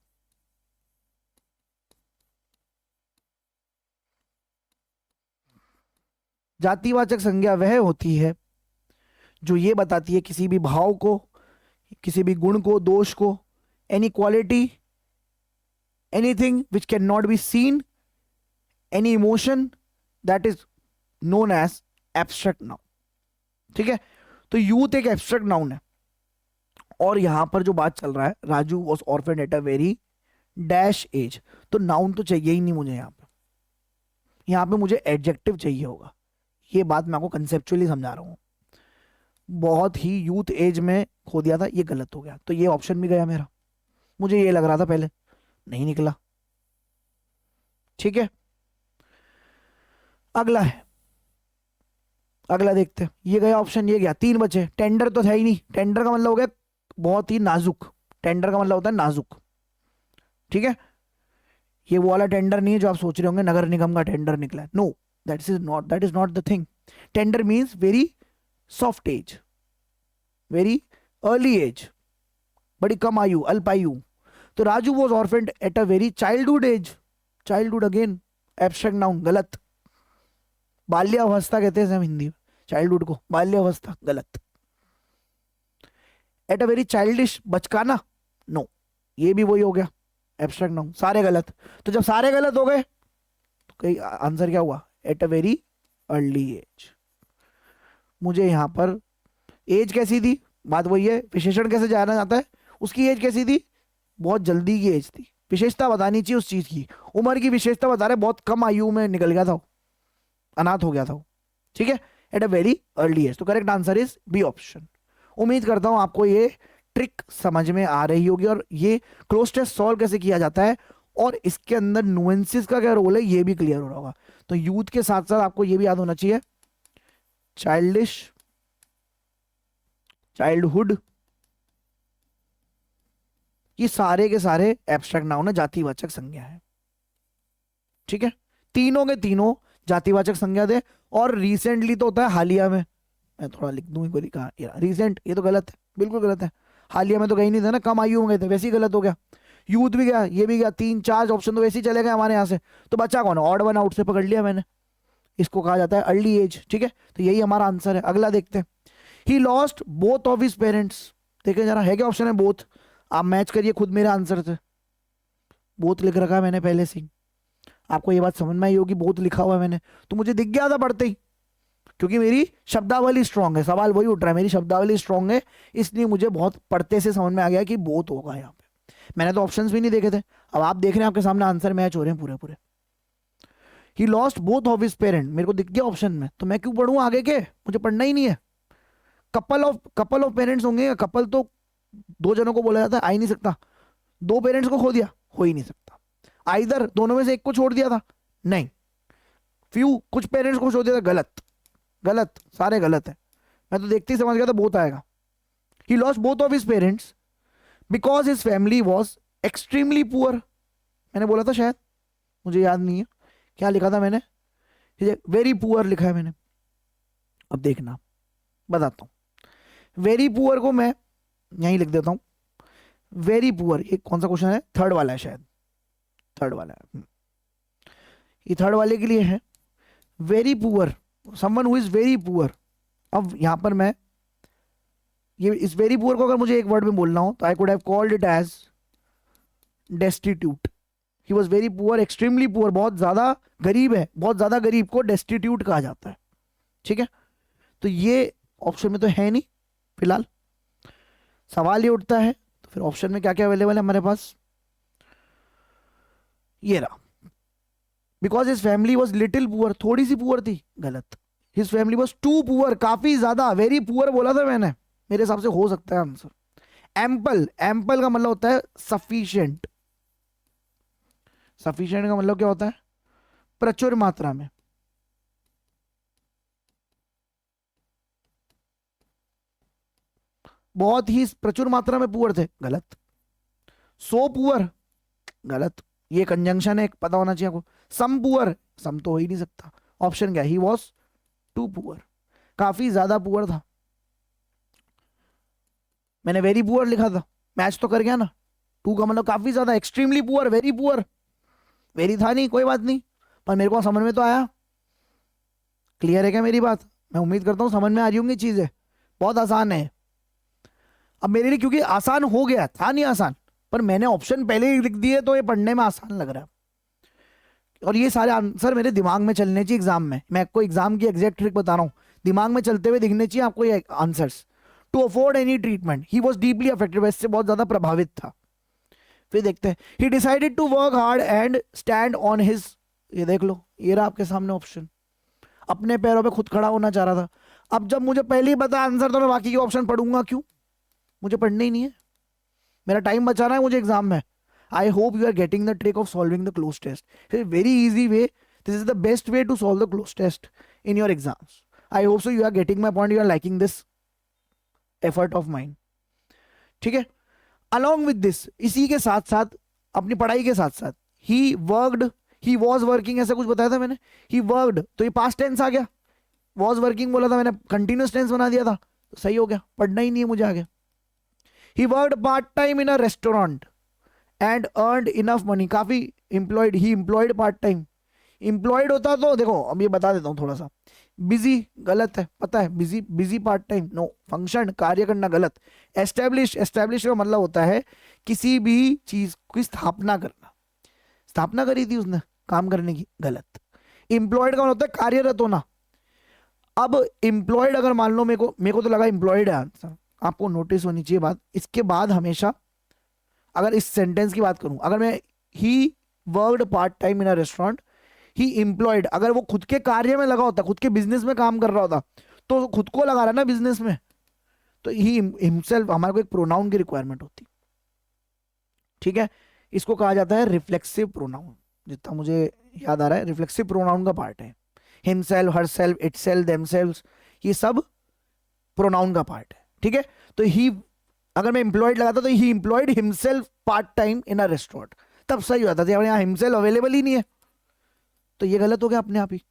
जातिवाचक संज्ञा वह होती है जो ये बताती है किसी भी भाव को, किसी भी गुण को, दोष को, any quality, anything which can not be seen, any emotion, that is known as abstract noun. ठीक है, तो यूथ एक एब्स्ट्रैक्ट नाउन है। और यहां पर जो बात चल रहा है, Raju was orphaned at a very dash age, तो नाउन तो चाहिए ही नहीं मुझे यहां पे मुझे एडजेक्टिव चाहिए होगा। ये बात मैं आपको कंसेप्चुअली समझा रहा हूं। बहुत ही यूथ एज में खो दिया था, ये गलत हो गया, तो ये ऑप्शन भी गया मेरा। मुझे ये लग रहा था पहले, नहीं निकला। ठीक है, अगला है, अगला देखते हैं। ये गया ऑप्शन, ये गया, 3 बचे। टेंडर तो था ही नहीं, टेंडर का मतलब हो गया बहुत ही नाजुक, टेंडर का मतलब होता है नाजुक। ठीक है, ये वो वाला टेंडर नहीं है जो आप सोच रहे होंगे नगर निगम का टेंडर निकला है, no, that is not the thing. Tender means very soft age, very early age, बड़ी कम आयु, अल्पायु। तो Raju was orphaned at a very childhood age, childhood again abstract noun, गलत। बाल्यावस्था कहते हैं हम हिंदी में चाइल्डहुड को, बाल्यावस्था गलत। एट अ वेरी चाइल्डिश, बचकाना, नो, ये भी वही हो गया एब्स्ट्रैक्ट नाउन, सारे गलत। तो जब सारे गलत हो गए तो कई आंसर क्या हुआ, at a very early age. मुझे यहां पर एज कैसी थी, बात वही है, विशेषण कैसे जाना जाता है, उसकी एज कैसी थी, बहुत जल्दी की एज थी। विशेषता बतानी चाहिए उस चीज की, उम्र की विशेषता बता रहे, बहुत कम आयु में निकल गया था, अनाथ हो गया था। ठीक है, at a very early age, तो correct answer is B option. उम्मीद करता हूं आपको ये ट्रिक समझ में आ रही होगी और ये क्लोज टेस्ट सॉल्व कैसे किया जाता है और इसके अंदर नुएंसेस का क्या रोल है ये भी क्लियर हो रहा होगा। तो यूथ के साथ साथ आपको ये भी याद होना चाहिए, चाइल्डिश, चाइल्डहुड, ये सारे के सारे एब्स्ट्रैक्ट नाउन है, जातिवाचक संज्ञा है। ठीक है, तीनों के तीनों जातिवाचक संज्ञा थे। और रिसेंटली तो होता है हालिया में, मैं थोड़ा लिख दूं, कोई कहा रिसेंट, ये तो गलत है, बिल्कुल गलत है। हालिया में तो कहीं नहीं था ना, कम आयु में गए थे, वैसे ही गलत हो गया। यूथ भी गया, ये भी गया, 3 4 ऑप्शन तो वैसे ही चले गए हमारे यहाँ से। तो बचा कौन है? ऑड वन आउट से पकड़ लिया मैंने, इसको कहा जाता है अर्ली एज। ठीक है, तो यही हमारा आंसर है। अगला देखते हैं। He lost both of his parents. देखें जरा है क्या ऑप्शन है? बोथ। आप मैच करिए खुद मेरे आंसर से। बोथ लिख रखा है मैंने पहले से ही, आपको ये बात समझ में आई होगी, बोथ लिखा हुआ है मैंने, तो मुझे दिख गया था पढ़ते ही, क्योंकि मेरी शब्दावली स्ट्रांग है। सवाल वही उठ रहा है, मेरी शब्दावली स्ट्रांग है, इसलिए मुझे बहुत पढ़ते से समझ में आ गया कि बोथ होगा यहाँ पे। मैंने तो ऑप्शंस भी नहीं देखे थे, अब आप देख रहे हैं आपके सामने आंसर मैच हो रहे हैं पूरे पूरे। He lost both of his parent, मेरे को दिख गया ऑप्शन में, तो मैं क्यों पढ़ूं आगे के, मुझे पढ़ना ही नहीं है। कपल ऑफ पेरेंट्स होंगे, कपल तो 2 जनों को बोला जाता है, आ ही नहीं सकता। 2 पेरेंट्स को खो दिया, हो ही नहीं सकता। आइदर दोनों में से एक को छोड़ दिया था, नहीं। फ्यू, कुछ पेरेंट्स को छोड़ दिया था, गलत गलत, सारे गलत है। मैं तो देखते ही समझ गया था बोथ आएगा। He lost both of his parents because his family was extremely poor. मैंने बोला था शायद, मुझे याद नहीं है क्या लिखा था मैंने, वेरी पुअर लिखा है मैंने। अब देखना, बताता हूं। वेरी पुअर को मैं यहीं लिख देता हूं। वेरी पुअर, ये कौन सा क्वेश्चन है? थर्ड वाला है शायद, थर्ड वाला है। ये थर्ड वाले के लिए है। Very poor, someone who is very poor. अब यहां पर मैं ये इस वेरी पुअर को अगर मुझे एक वर्ड में बोलना हो तो I could have called it as destitute. He was very poor, extremely poor, बहुत ज्यादा गरीब है, बहुत ज्यादा गरीब को डेस्टिट्यूट कहा जाता है। ठीक है, तो ये ऑप्शन में तो है नहीं फिलहाल। सवाल ये उठता है तो फिर ऑप्शन में क्या क्या अवेलेबल है हमारे पास? ये रहा, because his family was little poor, थोड़ी सी पुअर थी, गलत। His family was too poor, काफी ज्यादा। वेरी पुअर बोला था मैंने, मेरे हिसाब से हो सकता है आंसर। एम्पल, एम्पल का मतलब होता है सफिशिएंट। सफिशिएंट का मतलब क्या होता है? प्रचुर मात्रा में। बहुत ही प्रचुर मात्रा में पुअर थे, गलत। सो पुअर, गलत। ये कंजंक्शन है, पता होना चाहिए आपको। सम पुअर, सम तो हो ही नहीं सकता। ऑप्शन क्या? ही वॉज टू पुअर, काफी ज्यादा पुअर था। मैंने वेरी पुअर लिखा था, मैच तो कर गया ना। टू का मतलब काफी ज्यादा, extremely poor, very poor. Very था नहीं, कोई बात नहीं, पर मेरे को समझ में तो आया। क्लियर है क्या मेरी बात? मैं उम्मीद करता हूँ समझ में आ रही होंगी चीजें। बहुत आसान है अब मेरे लिए, क्योंकि आसान हो गया था, नहीं आसान, पर मैंने ऑप्शन पहले ही लिख दिए तो ये पढ़ने में आसान लग रहा है। और ये सारे आंसर मेरे दिमाग में चलने चाहिए एग्जाम में। मैं आपको एग्जाम की एग्जैक्ट ट्रिक बता रहा हूँ, दिमाग में चलते हुए दिखने चाहिए आपको ये answers. To afford any treatment, he was deeply affected, इससे बहुत ज्यादा प्रभावित था। फिर देखते हैं, he decided to work hard and stand on his, ये देख लो, ये रहा आपके सामने ऑप्शन। अपने पैरों पे खुद खड़ा होना चाह रहा था। अब जब मुझे पहले ही पता आंसर, तो मैं बाकी के ऑप्शन पढ़ूंगा क्यों? मुझे पढ़ने ही नहीं है, मेरा टाइम बचाना है मुझे एग्जाम में। I hope you are getting the trick of solving the cloze test. Very easy way, this is the best way to solve the cloze test in your exams. I hope so you are getting my point, you are liking this effort of mind. ठीक है, along with this, इसी के साथ साथ, अपनी पढ़ाई के साथ साथ, he worked, he was working, ऐसा कुछ बताया था मैंने। ही वर्कड, तो ये पास्ट टेंस आ गया। वॉज वर्किंग बोला था मैंने, कंटिन्यूस टेंस बना दिया था, तो सही हो गया, पढ़ना ही नहीं है मुझे आगे। He worked part time in a restaurant and earned enough money, काफी एम्प्लॉयड, ही एम्प्लॉयड पार्ट टाइम। एम्प्लॉयड होता तो देखो, अब ये बता देता हूँ थोड़ा सा। बिजी, गलत है, पता है, busy, busy part time, no. Function, कार्य करना, गलत। एस्टेब्लिश, एस्टेब्लिश का मतलब होता है किसी भी चीज की स्थापना करना। स्थापना करी थी उसने काम करने की, गलत। एम्प्लॉयड का मतलब होता है कार्यरत होना। अब एम्प्लॉयड अगर मान लो, मेरे को तो लगा एम्प्लॉयड है आंसर, आपको नोटिस होनी चाहिए बात। इसके बाद हमेशा, अगर इस सेंटेंस की बात करूं, अगर मैं he worked part time in a restaurant, he employed, अगर वो खुद के कार्य में लगा होता, खुद के बिजनेस में काम कर रहा होता, तो खुद को लगा रहा ना बिजनेस में, तो ही हिमसेल्फ, हमारे को एक प्रोनाउन की रिक्वायरमेंट होती। ठीक है, इसको कहा जाता है रिफ्लेक्सिव प्रोनाउन, जितना मुझे याद आ रहा है रिफ्लेक्सिव प्रोनाउन का पार्ट है। हिमसेल्फ, हरसेल्फ, इटसेल्फ, देमसेल्व्स, ये सब प्रोनाउन का पार्ट है। ठीक है, तो ही, अगर मैं एम्प्लॉयड लगाता तो he employed himself part time in a restaurant, तब सही होता था। यहाँ हिमसेल्फ अवेलेबल ही नहीं है, तो ये गलत हो गया अपने आप ही,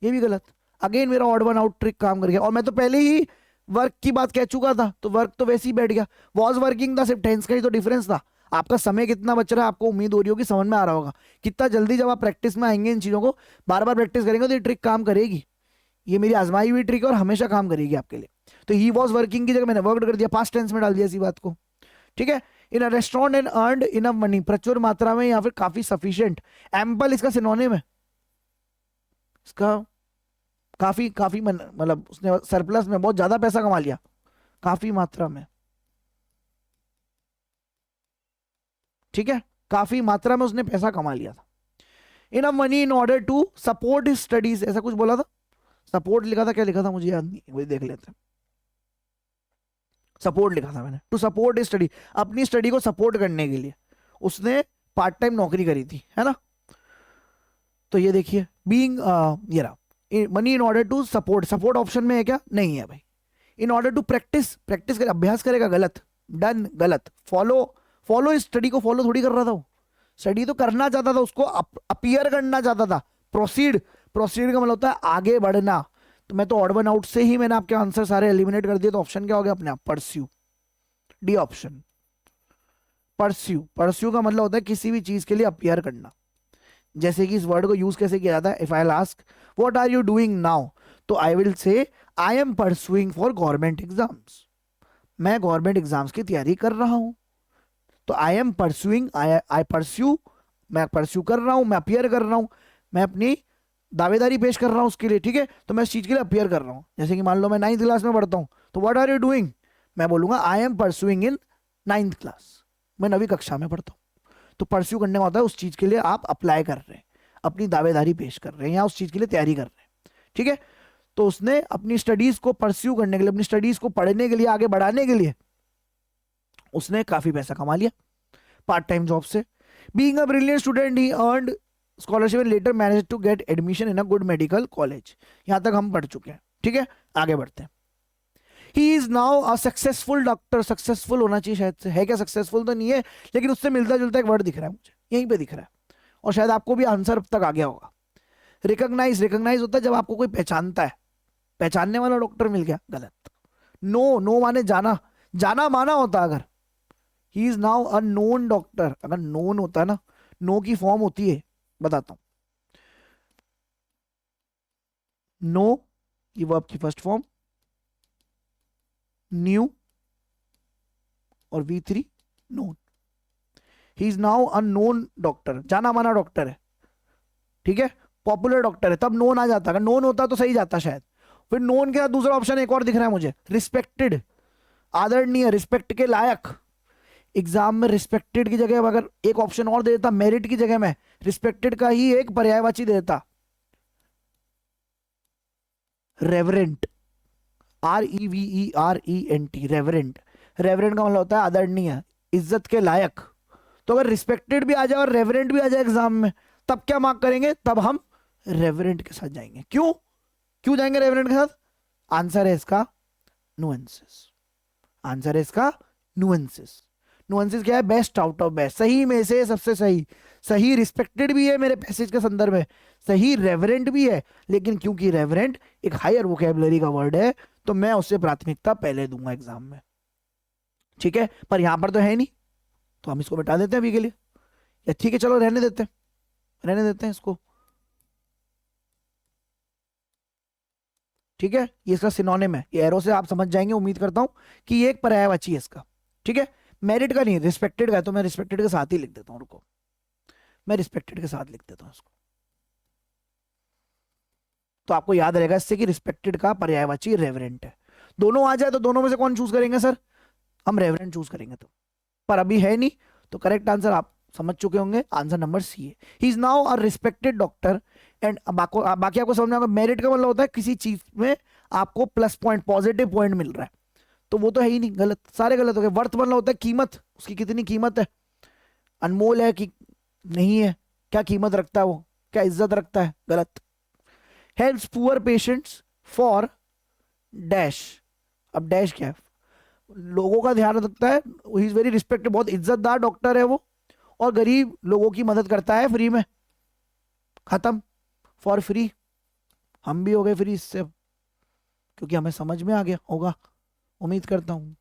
ये भी गलत। अगेन मेरा ऑड वन आउट ट्रिक काम कर गया, और मैं तो पहले ही वर्क की बात कह चुका था, तो वर्क तो वैसे ही बैठ गया। वॉज वर्किंग था, सिर्फ टेंस का ही तो डिफरेंस था। आपका समय कितना बच रहा है आपको उम्मीद हो रही होगी, समझ में आ रहा होगा। कितना जल्दी जब आप प्रैक्टिस में आएंगे इन चीजों को, बार बार प्रैक्टिस करेंगे तो ये ट्रिक काम करेगी। ये मेरी आजमाई हुई ट्रिक है और हमेशा काम करेगी आपके लिए। तो ही वॉज वर्किंग की जगह मैंने वर्कड कर दिया, पास्ट टेंस में डाल दिया इसी बात को। ठीक है। In a restaurant and earned enough money, प्रचुर मात्रा में या फिर काफी सफिशिएंट। एम्पल इसका सिनोनिम है, इसका काफी काफी मतलब उसने सरप्लस में बहुत ज्यादा पैसा कमा लिया, काफी मात्रा में। ठीक है, काफी मात्रा में उसने पैसा कमा लिया था। Enough money in order to support his studies, ऐसा कुछ बोला था। सपोर्ट लिखा था, क्या लिखा था मुझे याद नहीं, वही देख लेते हैं। सपोर्ट लिखा था मैंने, टू सपोर्ट हिज स्टडी, अपनी स्टडी को सपोर्ट करने के लिए उसने पार्ट टाइम नौकरी करी थी, है ना। तो ये देखिए बीइंग ये रहा, money in order to support, support option में है क्या, नहीं है भाई। In order to practice, practice करे, अभ्यास करेगा, गलत, डन गलत। फॉलो, फॉलो इस स्टडी को फॉलो थोड़ी कर रहा था वो, स्टडी तो करना चाहता था, उसको अपीयर करना चाहता था। प्रोसीड, प्रोसीड का मतलब होता है आगे बढ़ना। तो मैं तो ऑड वन आउट से ही मैंने आपके आंसर सारे एलिमिनेट कर दिए, तो ऑप्शन क्या हो गया अपने आप, pursue, D option. Pursue, pursue का मतलब होता है किसी भी चीज के लिए अपीयर करना। जैसे कि इस वर्ड को यूज कैसे किया जाता है, if I will ask what are you doing now, तो I will say I am pursuing for government exams, मैं गवर्नमेंट एग्जाम्स की तैयारी कर रहा हूं। तो I am pursuing, I pursue, मैं परस्यू कर रहा हूं, मैं अपियर कर रहा हूं, मैं अपनी दावेदारी पेश कर रहा हूं उसके लिए। ठीक है, तो मैं इस चीज के लिए अपियर कर रहा हूं। जैसे कि मान लो मैं 9th क्लास में पढ़ता हूं, तो व्हाट आर यू डूइंग, मैं बोलूंगा आई am pursuing in 9th class, मैं 9वीं कक्षा में पढ़ता हूं। तो परस्यू करने का होता है उस चीज के लिए आप अप्लाई कर रहे हैं, अपनी दावेदारी पेश कर रहे हैं या उस चीज के लिए तैयारी कर रहे हैं। ठीक है, तो उसने अपनी स्टडीज को परस्यू करने के लिए, अपनी स्टडीज को पढ़ने के लिए, आगे बढ़ाने के लिए उसने काफी पैसा कमा लिया पार्ट टाइम जॉब से। Being a brilliant student he earned scholarship and later manage to get admission in a good medical college. यहां तक हम पढ़ चुके हैं। ठीक है, आगे बढ़ते हैं। ही is now a successful doctor, successful होना चाहिए शायद से, है क्या, सक्सेसफुल तो नहीं है, लेकिन उससे मिलता जुलता एक वर्ड दिख रहा है मुझे, यहीं पे दिख रहा है, और शायद आपको भी आंसर अब तक आ गया होगा। रिकॉग्नाइज, रिकॉग्नाइज होता है जब आपको कोई पहचानता है, पहचानने वाला डॉक्टर मिल गया, गलत। नो, नो माने जाना, जाना माना होता अगर। ही is now a known doctor, अगर नोन होता है ना, नो की फॉर्म होती है, बताता हूं। नो, ये वर्ब की फर्स्ट फॉर्म, न्यू और V3 known. He is now a known doctor, जाना माना डॉक्टर है। ठीक है, पॉपुलर डॉक्टर है, तब नोन आ जाता, अगर नोन होता तो सही जाता शायद। फिर नोन के साथ दूसरा ऑप्शन एक और दिख रहा है मुझे, रिस्पेक्टेड, आदरणीय, रिस्पेक्ट के लायक। एग्जाम में रिस्पेक्टेड की जगह अगर एक ऑप्शन और दे देता, मेरिट की जगह में रिस्पेक्टेड का ही एक पर्यायवाची दे देता, रेवरेंट, REVERENT, रेवरेंट। रेवरेंट का मतलब होता है आदरणीय, इज्जत के लायक। तो अगर रिस्पेक्टेड भी आ जाए और रेवरेंट भी आ जाए एग्जाम में, तब क्या मार्क करेंगे, तब हम रेवरेंट के साथ जाएंगे। क्यों, क्यों जाएंगे रेवरेंट के साथ, आंसर है इसका नुएंसेस, आंसर है इसका नुएंसेस। नुएंसेस क्या है, बेस्ट आउट ऑफ बेस्ट, सही में से सबसे सही। सही रिस्पेक्टेड भी है मेरे पैसेज के संदर्भ में, सही रेवरेंट भी है, लेकिन क्योंकि रेवरेंट एक हायर वोकेबलरी का वर्ड है, तो मैं उससे प्राथमिकता पहले दूंगा एग्जाम में। ठीक है, पर यहां पर तो है नहीं, तो हम इसको मिटा देते हैं अभी के लिए, या ठीक है चलो रहने देते हैं, रहने देते हैं इसको। ठीक है, ये इसका सिनोनिम है, ये एरो से आप समझ जाएंगे, उम्मीद करता हूं कि ये एक पर्यायवाची है इसका। ठीक है, मेरिट का नहीं, रिस्पेक्टेड का है, तो मैं रिस्पेक्टेड के साथ ही लिख देता हूं, रुको, मैं रिस्पेक्टेड के साथ लिख देता हूं इसको, तो आपको याद रहेगा इससे कि रिस्पेक्टेड का पर्यायवाची रेवरेंट है। दोनों आ जाए तो दोनों में से कौन चूज करेंगे सर, हम रेवरेंट चूज करेंगे, तो पर अभी है नहीं, तो करेक्ट आंसर आप समझ चुके होंगे, आंसर नंबर सी है। He is now a respected doctor and, बाकी आपको समझ में आएगा। मेरिट का मतलब होता है किसी चीज में आपको प्लस पॉइंट, पॉजिटिव पॉइंट मिल रहा है, तो वो तो है ही नहीं, गलत, सारे गलत हो गए। वर्थ मतलब होता है कीमत, उसकी कितनी कीमत है, अनमोल है कि नहीं है, क्या कीमत रखता है वो, क्या इज्जत रखता है, गलत। Helps poor patients for dash, अब डैश क्या है, लोगों का ध्यान रखता है, ही इज वेरी रिस्पेक्टेड, बहुत इज्जतदार डॉक्टर है वो, और गरीब लोगों की मदद करता है फ्री में, खत्म, फॉर फ्री। हम भी हो गए फ्री इससे, क्योंकि हमें समझ में आ गया होगा, उम्मीद करता हूँ।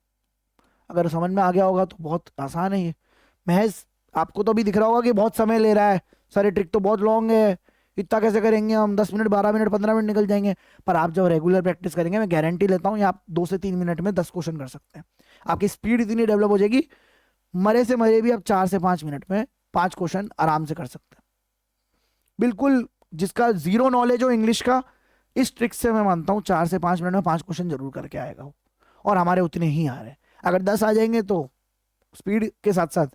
अगर समझ में आ गया होगा तो बहुत आसान है ये, महज आपको तो अभी दिख रहा होगा कि बहुत समय ले रहा है, सारी ट्रिक तो बहुत लॉन्ग है, इतना कैसे करेंगे हम, 10 मिनट 12 मिनट 15 मिनट निकल जाएंगे। पर आप जब रेगुलर प्रैक्टिस करेंगे, मैं गारंटी लेता हूँ, ये आप 2 से 3 मिनट में 10 क्वेश्चन कर सकते हैं। आपकी स्पीड इतनी डेवलप हो जाएगी, मरे से मरे भी आप 4 से 5 मिनट में 5 क्वेश्चन आराम से कर सकते हैं। बिल्कुल जिसका जीरो नॉलेज हो इंग्लिश का, इस ट्रिक से मैं मानता हूँ 4 से 5 मिनट में 5 क्वेश्चन जरूर करके आएगा वो। और हमारे उतने ही आ रहे हैं। अगर 10 आ जाएंगे तो स्पीड के साथ साथ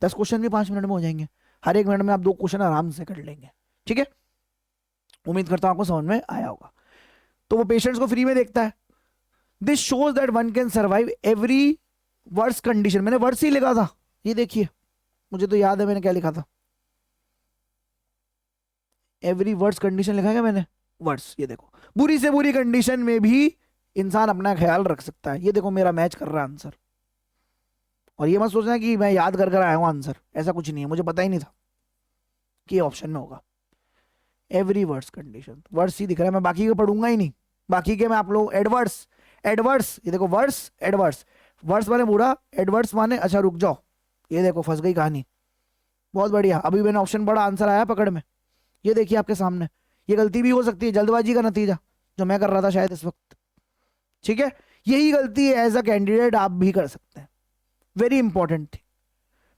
10 क्वेश्चन भी 5 मिनट में हो जाएंगे। हर एक मिनट में आप 2 क्वेश्चन आराम से कर लेंगे। ठीक है, उम्मीद करता हूं आपको समझ में आया होगा। तो वो पेशेंट्स को फ्री में देखता है। This shows that one can survive every worse condition. मैंने वर्स ही लिखा था, ये देखिए, मुझे तो याद है मैंने क्या लिखा था, एवरी वर्स कंडीशन लिखा है क्या मैंने, वर्स। ये देखो, बुरी से बुरी कंडीशन में भी इंसान अपना ख्याल रख सकता है। ये देखो मेरा मैच कर रहा है आंसर। और ये मत सोचना कि मैं याद कर कर आया हूं आंसर, ऐसा कुछ नहीं है, मुझे पता ही नहीं था कि ऑप्शन में होगा। एवरी वर्ड्स कंडीशन, वर्ड्स ही दिख रहा है, मैं बाकी के पढ़ूंगा ही नहीं। बाकी के मैं आप लोग एडवर्ड्स, एडवर्ड्स, ये देखो वर्ड्स एडवर्ड्स, वर्ड्स माने बुरा, एडवर्ड्स माने अच्छा। रुक जाओ, ये देखो फंस गई कहानी। बहुत बढ़िया, अभी मैंने ऑप्शन पढ़ा, आंसर आया पकड़ में। ये देखिए आपके सामने, ये गलती भी हो सकती है, जल्दबाजी का नतीजा जो मैं कर रहा था शायद इस वक्त। ठीक है, यही गलती एज अ कैंडिडेट आप भी कर सकते हैं। वेरी इंपॉर्टेंट थी,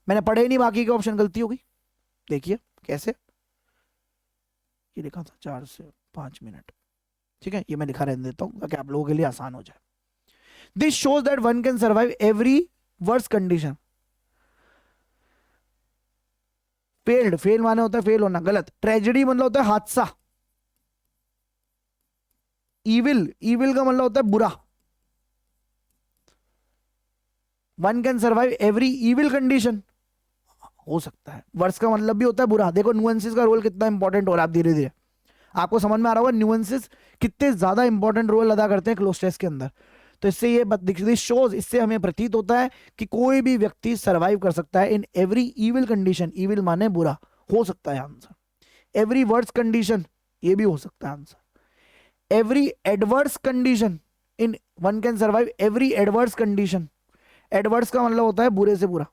मैंने पढ़े ही नहीं बाकी के ऑप्शन, गलती हो गई। देखिए कैसे, ये लिखा था 4 से 5 मिनट। ठीक है, ये मैं लिखा रहने देता हूं ताकि आप लोगों के लिए आसान हो जाए। This shows that one can survive every worse condition. Failed, fail माने होता है फेल होना, गलत। ट्रेजेडी मतलब होता है हादसा। इविल, इविल का मतलब होता है बुरा। One can survive every evil condition, हो सकता है। वर्स का मतलब भी होता है बुरा। देखो नुएंसेस का रोल कितना इंपॉर्टेंट हो रहा है धीरे धीरे, आपको समझ में आ रहा होगा न्यूएंसेस कितने ज्यादा इंपॉर्टेंट रोल अदा करते हैं क्लोज टेस्ट के अंदर। तो इससे ये शोज, इससे हमें प्रतीत होता है कि कोई भी व्यक्ति सरवाइव कर सकता है in every evil condition. Evil माने बुरा, हो सकता है आंसर। एवरी वर्ड्स कंडीशन, ये भी हो सकता है answer. Every adverse condition, in one can survive every adverse condition. Adverse का मतलब होता है बुरे से बुरा।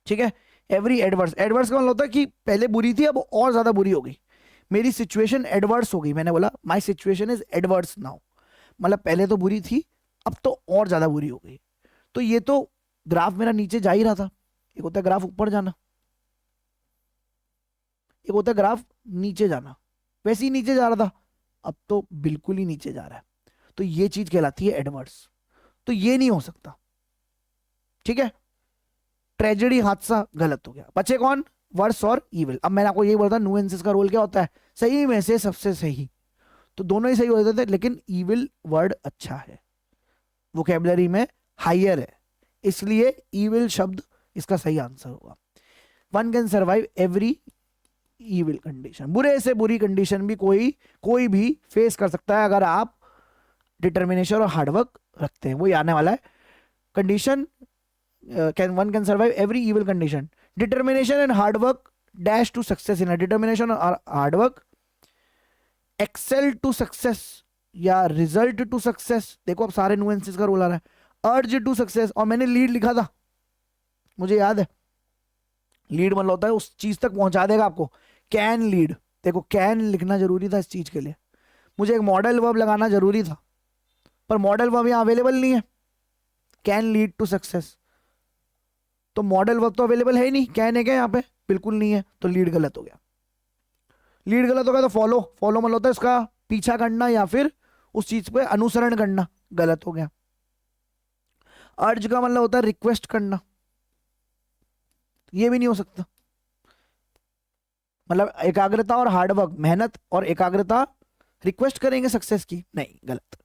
ठीक है, एवरी एडवर्स, एडवर्स का मतलब होता है कि पहले बुरी थी अब और ज्यादा बुरी हो गई, मेरी सिचुएशन एडवर्स हो गई। मैंने बोला my situation is adverse now, मतलब पहले तो बुरी थी अब तो और ज्यादा बुरी हो गई। तो ये तो ग्राफ मेरा नीचे जा ही रहा था, एक होता है ग्राफ ऊपर जाना, एक होता है ग्राफ नीचे जाना। वैसे ही नीचे जा रहा था, अब तो बिल्कुल ही नीचे जा रहा है। तो ये चीज कहलाती है एडवर्स। तो ये नहीं हो सकता। ठीक है, ट्रेजेडी हादसा गलत हो गया। बचे कौन, वर्स और इविल। अब मैंने आपको यही बोला था नुएंसेस का रोल क्या होता है, सही में से सबसे सही। तो दोनों ही सही हो जाते थे, लेकिन इविल वर्ड अच्छा है, वोकेबलरी में हायर है, इसलिए इविल शब्द इसका सही आंसर होगा। One can survive every evil condition, बुरे से बुरी कंडीशन भी कोई भी फेस कर सकता है अगर आप डिटर्मिनेशन और हार्डवर्क रखते हैं। वही आने वाला है। Condition one can survive every evil condition. Determination and hard work dash to success in a determination or hard work excel to success या result to success। देखो अब सारे nuances का रोल आ रहा है। urge to success, और मैंने lead लिखा था, मुझे याद है। लीड मतलब होता है उस चीज तक पहुंचा देगा आपको। कैन लीड, देखो कैन लिखना जरूरी था इस चीज के लिए। मुझे एक मॉडल वर्ब लगाना जरूरी था, पर मॉडल वर्ब यहाँ अवेलेबल नहीं है। कैन लीड टू सक्सेस, तो मॉडल वर्ब तो अवेलेबल है ही नहीं। कैन है क्या यहाँ पे, बिल्कुल नहीं है, तो लीड गलत हो गया। लीड गलत हो गया तो फॉलो, फॉलो मतलब होता है इसका पीछा करना या फिर उस चीज पे अनुसरण करना, गलत हो गया। अर्ज का मतलब होता है रिक्वेस्ट करना, ये भी नहीं हो सकता। मतलब एकाग्रता और हार्डवर्क, मेहनत और एकाग्रता रिक्वेस्ट करेंगे सक्सेस की, नहीं, गलत।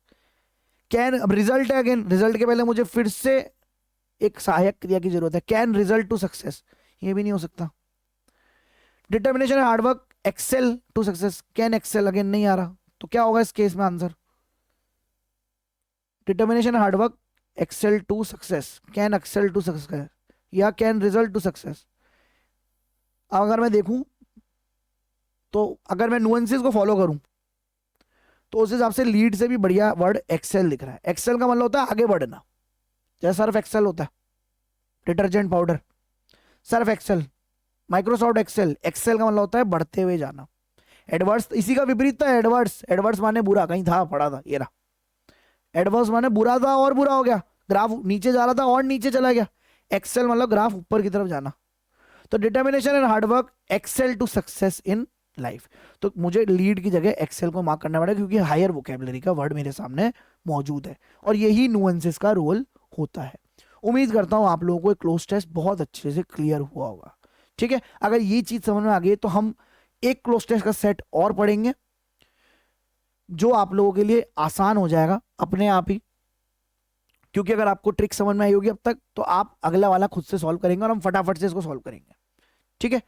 कैन, अब रिजल्ट है अगेन, रिजल्ट के पहले मुझे फिर से एक सहायक क्रिया की जरूरत है। कैन रिजल्ट टू सक्सेस, ये भी नहीं हो सकता। डिटर्मिनेशन है hard work excel to success, can excel again नहीं आ रहा, तो क्या होगा इस केस में answer. Determination hard work excel to success, can excel to success या कैन रिजल्ट टू सक्सेस। अब अगर मैं देखूं तो अगर मैं नुएंसेस को फॉलो करूं तो उस हिसाब से लीड से भी बढ़िया वर्ड एक्सेल दिख रहा है। एक्सेल का मतलब होता है आगे बढ़ना, जैसा सर्फ एक्सेल होता है। Detergent powder, Surf Excel, Microsoft Excel. Excel का मतलब होता है बढ़ते हुए जाना। एडवर्स इसी का विपरीत था, एडवर्स। एडवर्स माने बुरा, कहीं था पढ़ा था, ये रहा। एडवर्स माने बुरा था और बुरा हो गया, ग्राफ नीचे जा रहा था और नीचे चला गया। एक्सेल मतलब ग्राफ ऊपर की तरफ जाना। तो determination and hard work excel to success in life. तो मुझे लीड की जगह एक्सेल को मार्क करना पड़ेगा क्योंकि हायर वोकेबलरी का वर्ड मेरे सामने मौजूद है और यही नुएंसेस का रोल होता है। उम्मीद करता हूं आप लोगों को क्लोज टेस्ट बहुत अच्छे से क्लियर हुआ होगा। ठीक है, अगर ये चीज समझ में आ गई तो हम एक क्लोज टेस्ट का सेट और पढ़ेंगे जो आप लोगों के लिए आसान हो जाएगा अपने आप ही, क्योंकि अगर आपको ट्रिक समझ में आई होगी अब तक तो आप अगला वाला खुद से सॉल्व करेंगे और हम फटाफट से इसको सॉल्व करेंगे। ठीक है,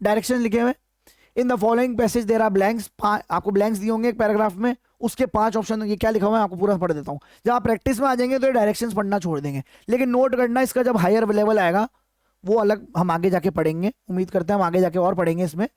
डायरेक्शन लिखे हुए in the following passage there are blanks. आपको ब्लैंक्स दिए होंगे एक पैराग्राफ में, उसके 5 ऑप्शन। ये क्या लिखा हुआ है आपको पूरा पढ़ देता हूं। जब आप प्रैक्टिस में आ जाएंगे तो ये डायरेक्शंस पढ़ना छोड़ देंगे, लेकिन नोट करना इसका जब हायर लेवल आएगा वो अलग हम आगे जाके पढ़ेंगे। उम्मीद करते हैं हम आगे जाके और पढ़ेंगे इसमें।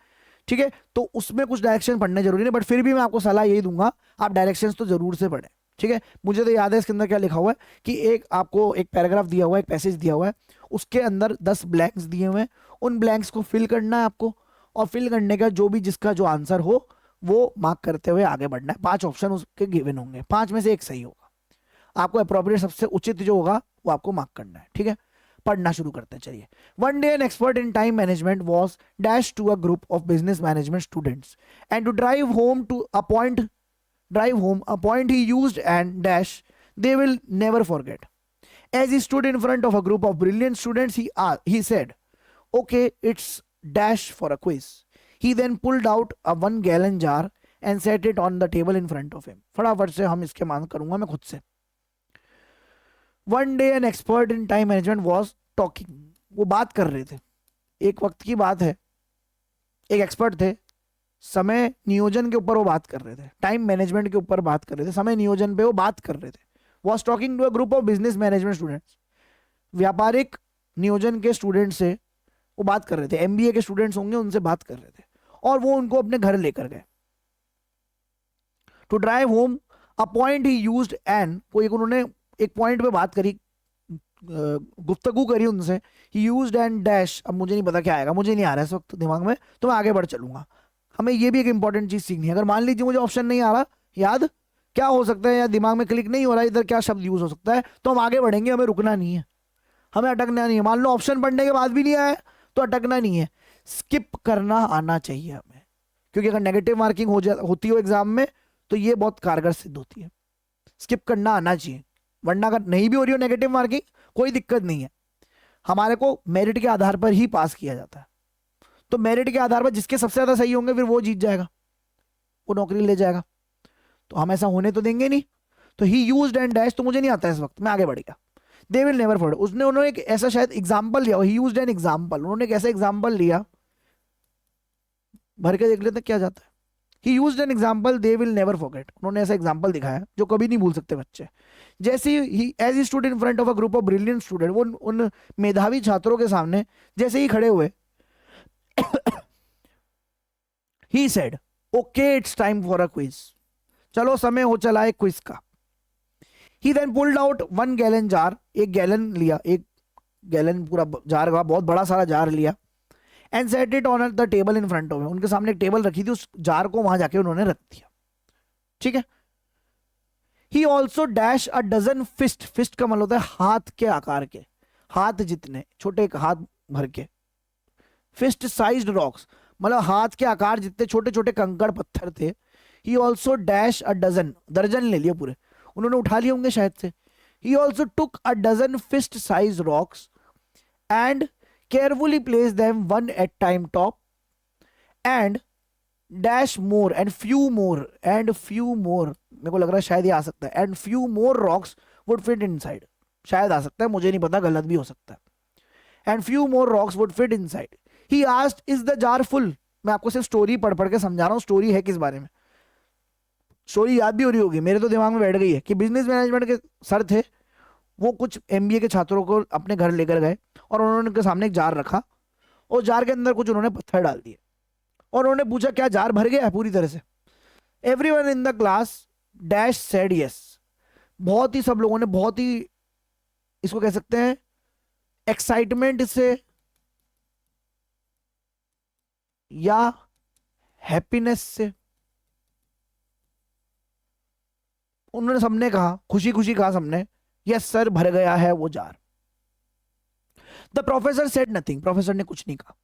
ठीक है, तो उसमें कुछ डायरेक्शन पढ़ने जरूरी नहीं, बट फिर भी मैं आपको सलाह यही दूंगा आप डायरेक्शंस तो जरूर से पढ़ें। ठीक है, मुझे तो याद है इसके अंदर क्या लिखा हुआ है कि एक आपको एक पैराग्राफ दिया हुआ है, एक पैसेज दिया हुआ है, उसके अंदर 10 ब्लैंक्स दिए हुए हैं। उन ब्लैंक्स को फिल करना है आपको और फिल करने का जो भी जिसका जो आंसर हो वो मार्क करते हुए आगे बढ़ना है। 5 ऑप्शन उसके गिवन होंगे, 5 में से एक सही होगा। आपको अप्रोप्रिएट सबसे उचित जो होगा वो आपको मार्क करना है। ठीक है, पढ़ना शुरू करते हैं। चलिए, one day an expert in time management was dash to a group of business management students and to drive home a point he used and dash they will never forget. As he stood in front of a group of brilliant students, he said, okay, it's dash for a quiz. He then pulled out a 1-gallon jar and set it on the table in front of him. फटाफट से हम इसके मान करूंगा मैं खुद से। One day an expert in time management was talking. वो बात कर रहे थे, एक वक्त की बात है, एक एक्सपर्ट थे, समय नियोजन के ऊपर वो बात कर रहे थे, टाइम मैनेजमेंट के ऊपर बात कर रहे थे, समय नियोजन पे वो बात कर रहे थे। Was talking to a group of business management students. व्यापारिक नियोजन के स्टूडेंट से वो बात कर रहे थे, एमबीए के स्टूडेंट्स होंगे उनसे बात कर रहे थे और वो उनको अपने घर लेकर गए। To drive home a point he used and, कोई उन्होंने एक पॉइंट पे बात करी, गुफ्तगू करी उनसे। ही यूज्ड एंड डैश, अब मुझे नहीं पता क्या आएगा, मुझे नहीं आ रहा है इस वक्त दिमाग में, तो मैं आगे बढ़ चलूंगा। हमें ये भी एक इंपॉर्टेंट चीज सीखनी है। अगर मान लीजिए मुझे ऑप्शन नहीं आ रहा याद क्या हो सकता है या दिमाग में क्लिक नहीं हो रहा इधर क्या शब्द यूज हो सकता है, तो हम आगे बढ़ेंगे, हमें रुकना नहीं है, हमें अटकना नहीं है। मान लो ऑप्शन पढ़ने के बाद भी नहीं आया तो अटकना नहीं है, स्किप करना आना चाहिए हमें, क्योंकि अगर नेगेटिव मार्किंग होती हो एग्जाम में तो ये बहुत कारगर सिद्ध होती है। स्किप करना आना चाहिए, वरना अगर नहीं भी हो रही हो नेगेटिव मार्किंग कोई दिक्कत नहीं है, हमारे को मेरिट के आधार पर ही पास किया जाता है। तो मेरिट के आधार पर जिसके सबसे ज्यादा सही होंगे फिर वो जीत जाएगा, वो नौकरी ले जाएगा, तो हम ऐसा होने तो देंगे नहीं। तो ही यूज्ड एंड डैश तो मुझे नहीं आता इस वक्त, मैं आगे बढ़ गया। दे विल नेवर फॉरगेट, उन्होंने एक ऐसा शायद एग्जाम्पल लिया, ही यूज्ड एन एग्जाम्पल, उन्होंने एक ऐसा एग्जाम्पल लिया, भर के देख लेते क्या जाता है। ही used an example they will never forget, उन्होंने ऐसा एग्जाम्पल दिखाया जो कभी नहीं भूल सकते बच्चे। जैसे ही as he stood in front of a group of brilliant student, वो उन मेधावी छात्रों के सामने जैसे ही खड़े हुए, he said, okay, it's time for a quiz. चलो समय हो चला है क्विज का। He then pulled out 1-gallon jar, एक गैलन लिया, एक गैलन पूरा जार का बहुत बड़ा सारा जार लिया, and set it on the table in front of him, उनके सामने एक टेबल रखी थी, उस जार को वहां जाके उन्होंने रख दिया। ठीक है, he also dash a dozen fist, fist का मतलब होता है हाथ के आकार के, हाथ जितने छोटे हाथ भर के, fist sized rocks मतलब हाथ के आकार जितने छोटे छोटे कंकड़ पत्थर थे। He also dash a dozen, दर्जन ले लिए पूरे, उन्होंने उठा लिए होंगे शायद से। He also took a dozen fist size rocks and carefully place them one at time top and dash more and few more मेरे को लग रहा है शायद ये आ सकता है, and few more rocks would fit inside, शायद आ सकता है, मुझे नहीं पता, गलत भी हो सकता है। And few more rocks would fit inside. He asked, is the jar full? मैं आपको सिर्फ स्टोरी पढ़ पढ़ के समझा रहा हूँ, स्टोरी है किस बारे में, स्टोरी याद भी हो रही होगी, मेरे तो दिमाग में बैठ गई है कि बिजनेस मैनेजमेंट के सर थे, वो कुछ एमबीए के छात्रों को अपने घर लेकर गए और उन्होंने उनके सामने एक जार रखा और जार के अंदर कुछ उन्होंने पत्थर डाल दिए और उन्होंने पूछा क्या जार भर गया है पूरी तरह से। Everyone in the class dash said yes, बहुत ही सब लोगों ने बहुत ही इसको कह सकते हैं एक्साइटमेंट से या हैप्पीनेस से? उन्होंने सबने कहा, खुशी खुशी कहा सबने, यस सर भर गया है वो jar. The professor said nothing, professor ने कुछ नहीं कहा।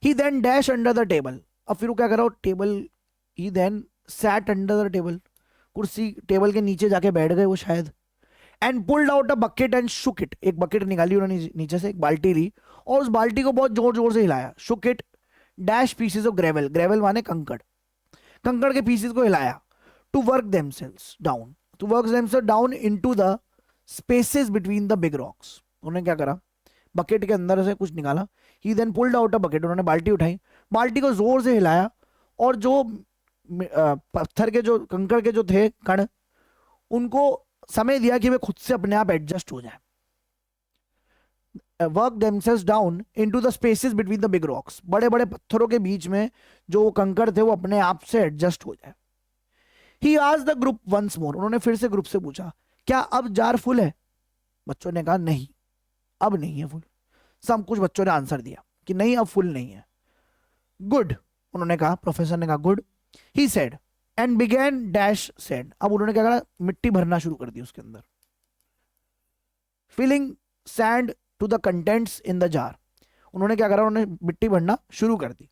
He then dash under the table, अब फिर वो क्या कर रहा हो, table, he then sat under the table, कुर्सी टेबल के नीचे जाके बैठ गए वो शायद। And pulled out a bucket and shook it, एक बकेट निकाली उन्होंने नीचे से, एक बाल्टी ली और उस बाल्टी को बहुत जोर जोर से हिलाया। Shook it dash pieces of gravel, gravel माने कंकड़, कंकड़ के पीसेस को हिलाया। To work themselves down, to work themselves down into the spaces between the big rocks. उन्होंने क्या करा, बकेट के अंदर से कुछ निकाला। He then pulled out a bucket, उन्होंने बाल्टी उठाई, बाल्टी को जोर से हिलाया और जो पत्थर के जो कंकड़ के जो थे कण, उनको समय दिया कि वे खुद से अपने आप एडजस्ट हो जाए। Work themselves down into the spaces between the big rocks, बड़े बड़े पत्थरों के बीच में जो कंकड़ थे वो अपने आप से एडजस्ट हो जाए। He asked the group once more, उन्होंने फिर से ग्रुप से पूछा, क्या अब जार फुल है? बच्चों ने कहा नहीं, अब नहीं है फुल। सब कुछ बच्चों ने आंसर दिया कि नहीं अब फुल नहीं है। गुड, उन्होंने कहा, प्रोफेसर ने कहा good. He said and began dash said, अब उन्होंने क्या करा, मिट्टी भरना शुरू कर दी उसके अंदर। Filling sand to the contents in the jar, उन्होंने क्या करा, उन्होंने मिट्टी भरना शुरू कर दी।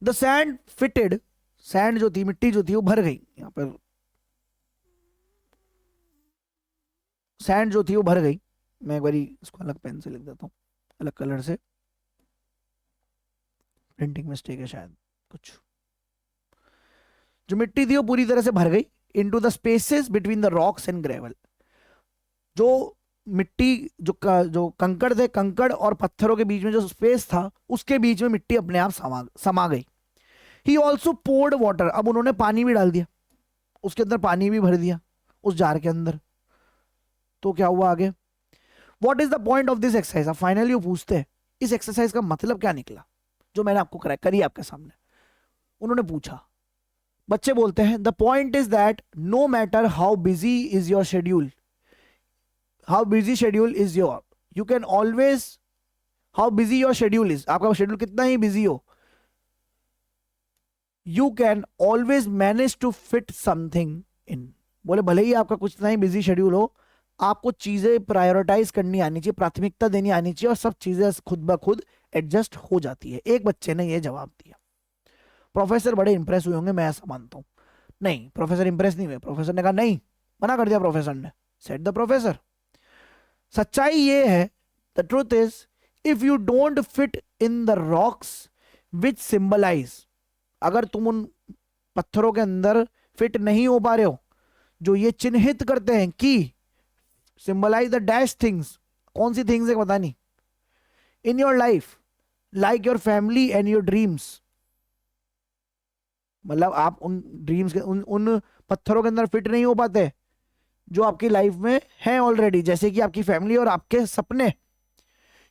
द सैंड फिटेड, सैंड जो थी, मिट्टी जो थी वो भर गई। यहां पर सैंड जो थी वो भर गई। मैं एक बारी इसको अलग पेन से लिख देता हूँ, अलग कलर से, प्रिंटिंग मिस्टेक है शायद कुछ। जो मिट्टी थी वो पूरी तरह से भर गई into the spaces between the rocks and gravel, जो मिट्टी जो कंकड़ थे, कंकड़ और पत्थरों के बीच में जो स्पेस था उसके बीच में मिट्टी अपने आप समा गई। ही ऑल्सो पोर्ड वाटर, अब उन्होंने पानी भी डाल दिया, उसके अंदर पानी भी भर दिया उस जार के अंदर। तो क्या हुआ आगे, what is the point of this exercise, अब फाइनली वो पूछते हैं इस एक्सरसाइज का मतलब क्या निकला, जो मैंने आपको करी आपके सामने। उन्होंने पूछा, बच्चे बोलते हैं, the point is that no matter how busy is your schedule, how busy schedule is your, you can always, how busy your schedule is, आपका शेड्यूल कितना ही बिजी हो, you can always manage to fit something in. बोले भले ही आपका कुछ नहीं busy schedule हो, आपको चीजें प्रायोरिटाइज करनी आनी चाहिए, प्राथमिकता देनी आनी चाहिए और सब चीजें खुद ब खुद एडजस्ट हो जाती है। एक बच्चे ने यह जवाब दिया। प्रोफेसर बड़े इंप्रेस हुए होंगे, मैं ऐसा मानता हूं। नहीं, प्रोफेसर इंप्रेस नहीं हुए। प्रोफेसर ने कहा नहीं, मना कर दिया प्रोफेसर ने। सेड द प्रोफेसर, सच्चाई ये है, the truth is if you don't fit in the rocks which symbolize, अगर तुम उन पत्थरों के अंदर फिट नहीं हो पा रहे हो जो ये चिन्हित करते हैं कि सिंबलाइज द डैश थिंग्स, कौन सी थिंग्स है पता नहीं, इन your life like your family and your dreams, मतलब आप उन ड्रीम्स के उन पत्थरों के अंदर फिट नहीं हो पाते जो आपकी लाइफ में है ऑलरेडी, जैसे कि आपकी फैमिली और आपके सपने।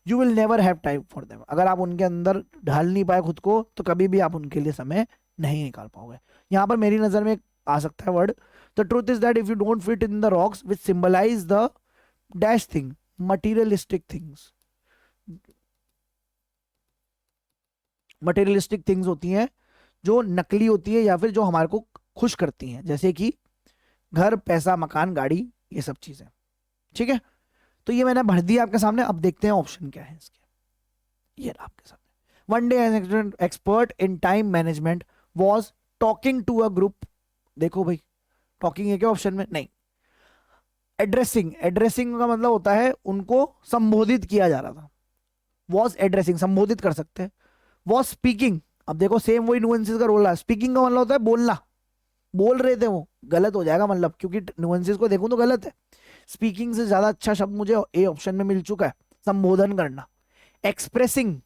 You will never have time for them, अगर आप उनके अंदर ढाल नहीं पाए खुद को तो कभी भी आप उनके लिए समय नहीं निकाल पाओगे। यहां पर मेरी नजर में आ सकता है word, the truth is that if you don't fit in the rocks which symbolize the dash thing, materialistic things, materialistic things होती हैं जो नकली होती है या फिर जो हमारे को खुश करती हैं, जैसे कि घर, पैसा, मकान, गाड़ी, ये सब चीजें। ठीक है, तो ये मैंने भर दिया आपके सामने। अब देखते हैं ऑप्शन क्या है इसके। ये आपके सामने, one day an expert in time management was talking to a group. देखो भाई, टॉकिंग है क्या ऑप्शन में? नहीं। एड्रेसिंग, एड्रेसिंग का मतलब होता है उनको संबोधित किया जा रहा था। वॉज एड्रेसिंग, संबोधित कर सकते हैं। वॉज स्पीकिंग, अब देखो सेम वही नुएंसेस का रोल है। स्पीकिंग का मतलब होता है बोलना, बोल रहे थे वो, गलत हो जाएगा मतलब, क्योंकि नुएंसेस को देखूं तो गलत है। स्पीकिंग से ज्यादा अच्छा शब्द मुझे ए ऑप्शन में मिल चुका है, संबोधन करना। Expressing,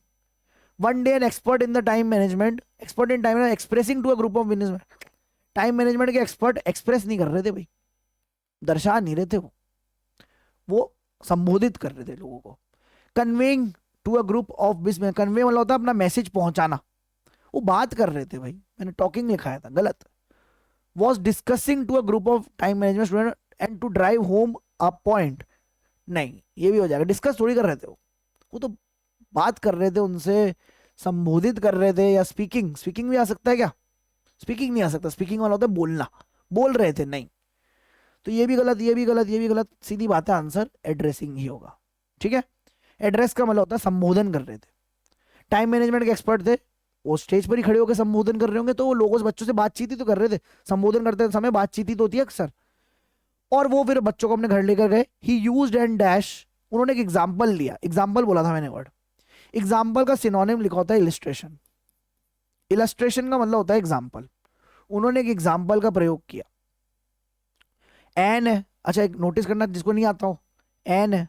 one day an expert in the time management, expert in time expressing to a group of business, time management के एक्सपर्ट एक्सप्रेस नहीं कर रहे थे भाई, दर्शा नहीं रहे थे, वो संबोधित कर रहे थे लोगों को। Conveying to a group of business, convey मतलब होता है अपना मैसेज पहुंचाना, वो बात कर रहे थे भाई, मैंने टॉकिंग लिखाया था, गलत। Was discussing to a group of time management student and to drive home a point, नहीं, ये भी हो जाएगा। डिस्कस थोड़ी कर रहे थे वो तो बात कर रहे थे उनसे, संबोधित कर रहे थे। या स्पीकिंग, स्पीकिंग भी आ सकता है क्या? स्पीकिंग नहीं आ सकता, स्पीकिंग वाला होता है बोलना, बोल रहे थे, नहीं। तो ये भी गलत, ये भी गलत, ये भी गलत। सीधी बात है, आंसर एड्रेसिंग ही होगा। ठीक है, एड्रेस का मतलब होता है संबोधन कर रहे थे। टाइम मैनेजमेंट के एक्सपर्ट थे, वो स्टेज पर ही खड़े होकर संबोधन कर रहे होंगे, तो वो लोगों से, बच्चों से बातचीत ही तो कर रहे थे। संबोधन करते समय बातचीत ही तो होती है अक्सर। और वो फिर बच्चों को अपने घर लेकर गए। ही यूज्ड एंड डैश, उन्होंने एक एग्जाम्पल लिया, एग्जाम्पल बोला था मैंने वर्ड। एग्जाम्पल का सिनोनिम लिखा होता है इलिस्ट्रेशन। इलस्ट्रेशन का मतलब होता है एग्जाम्पल। उन्होंने एक एग्जाम्पल का प्रयोग किया। एन है, अच्छा एक नोटिस करना जिसको नहीं आता हो, एन है,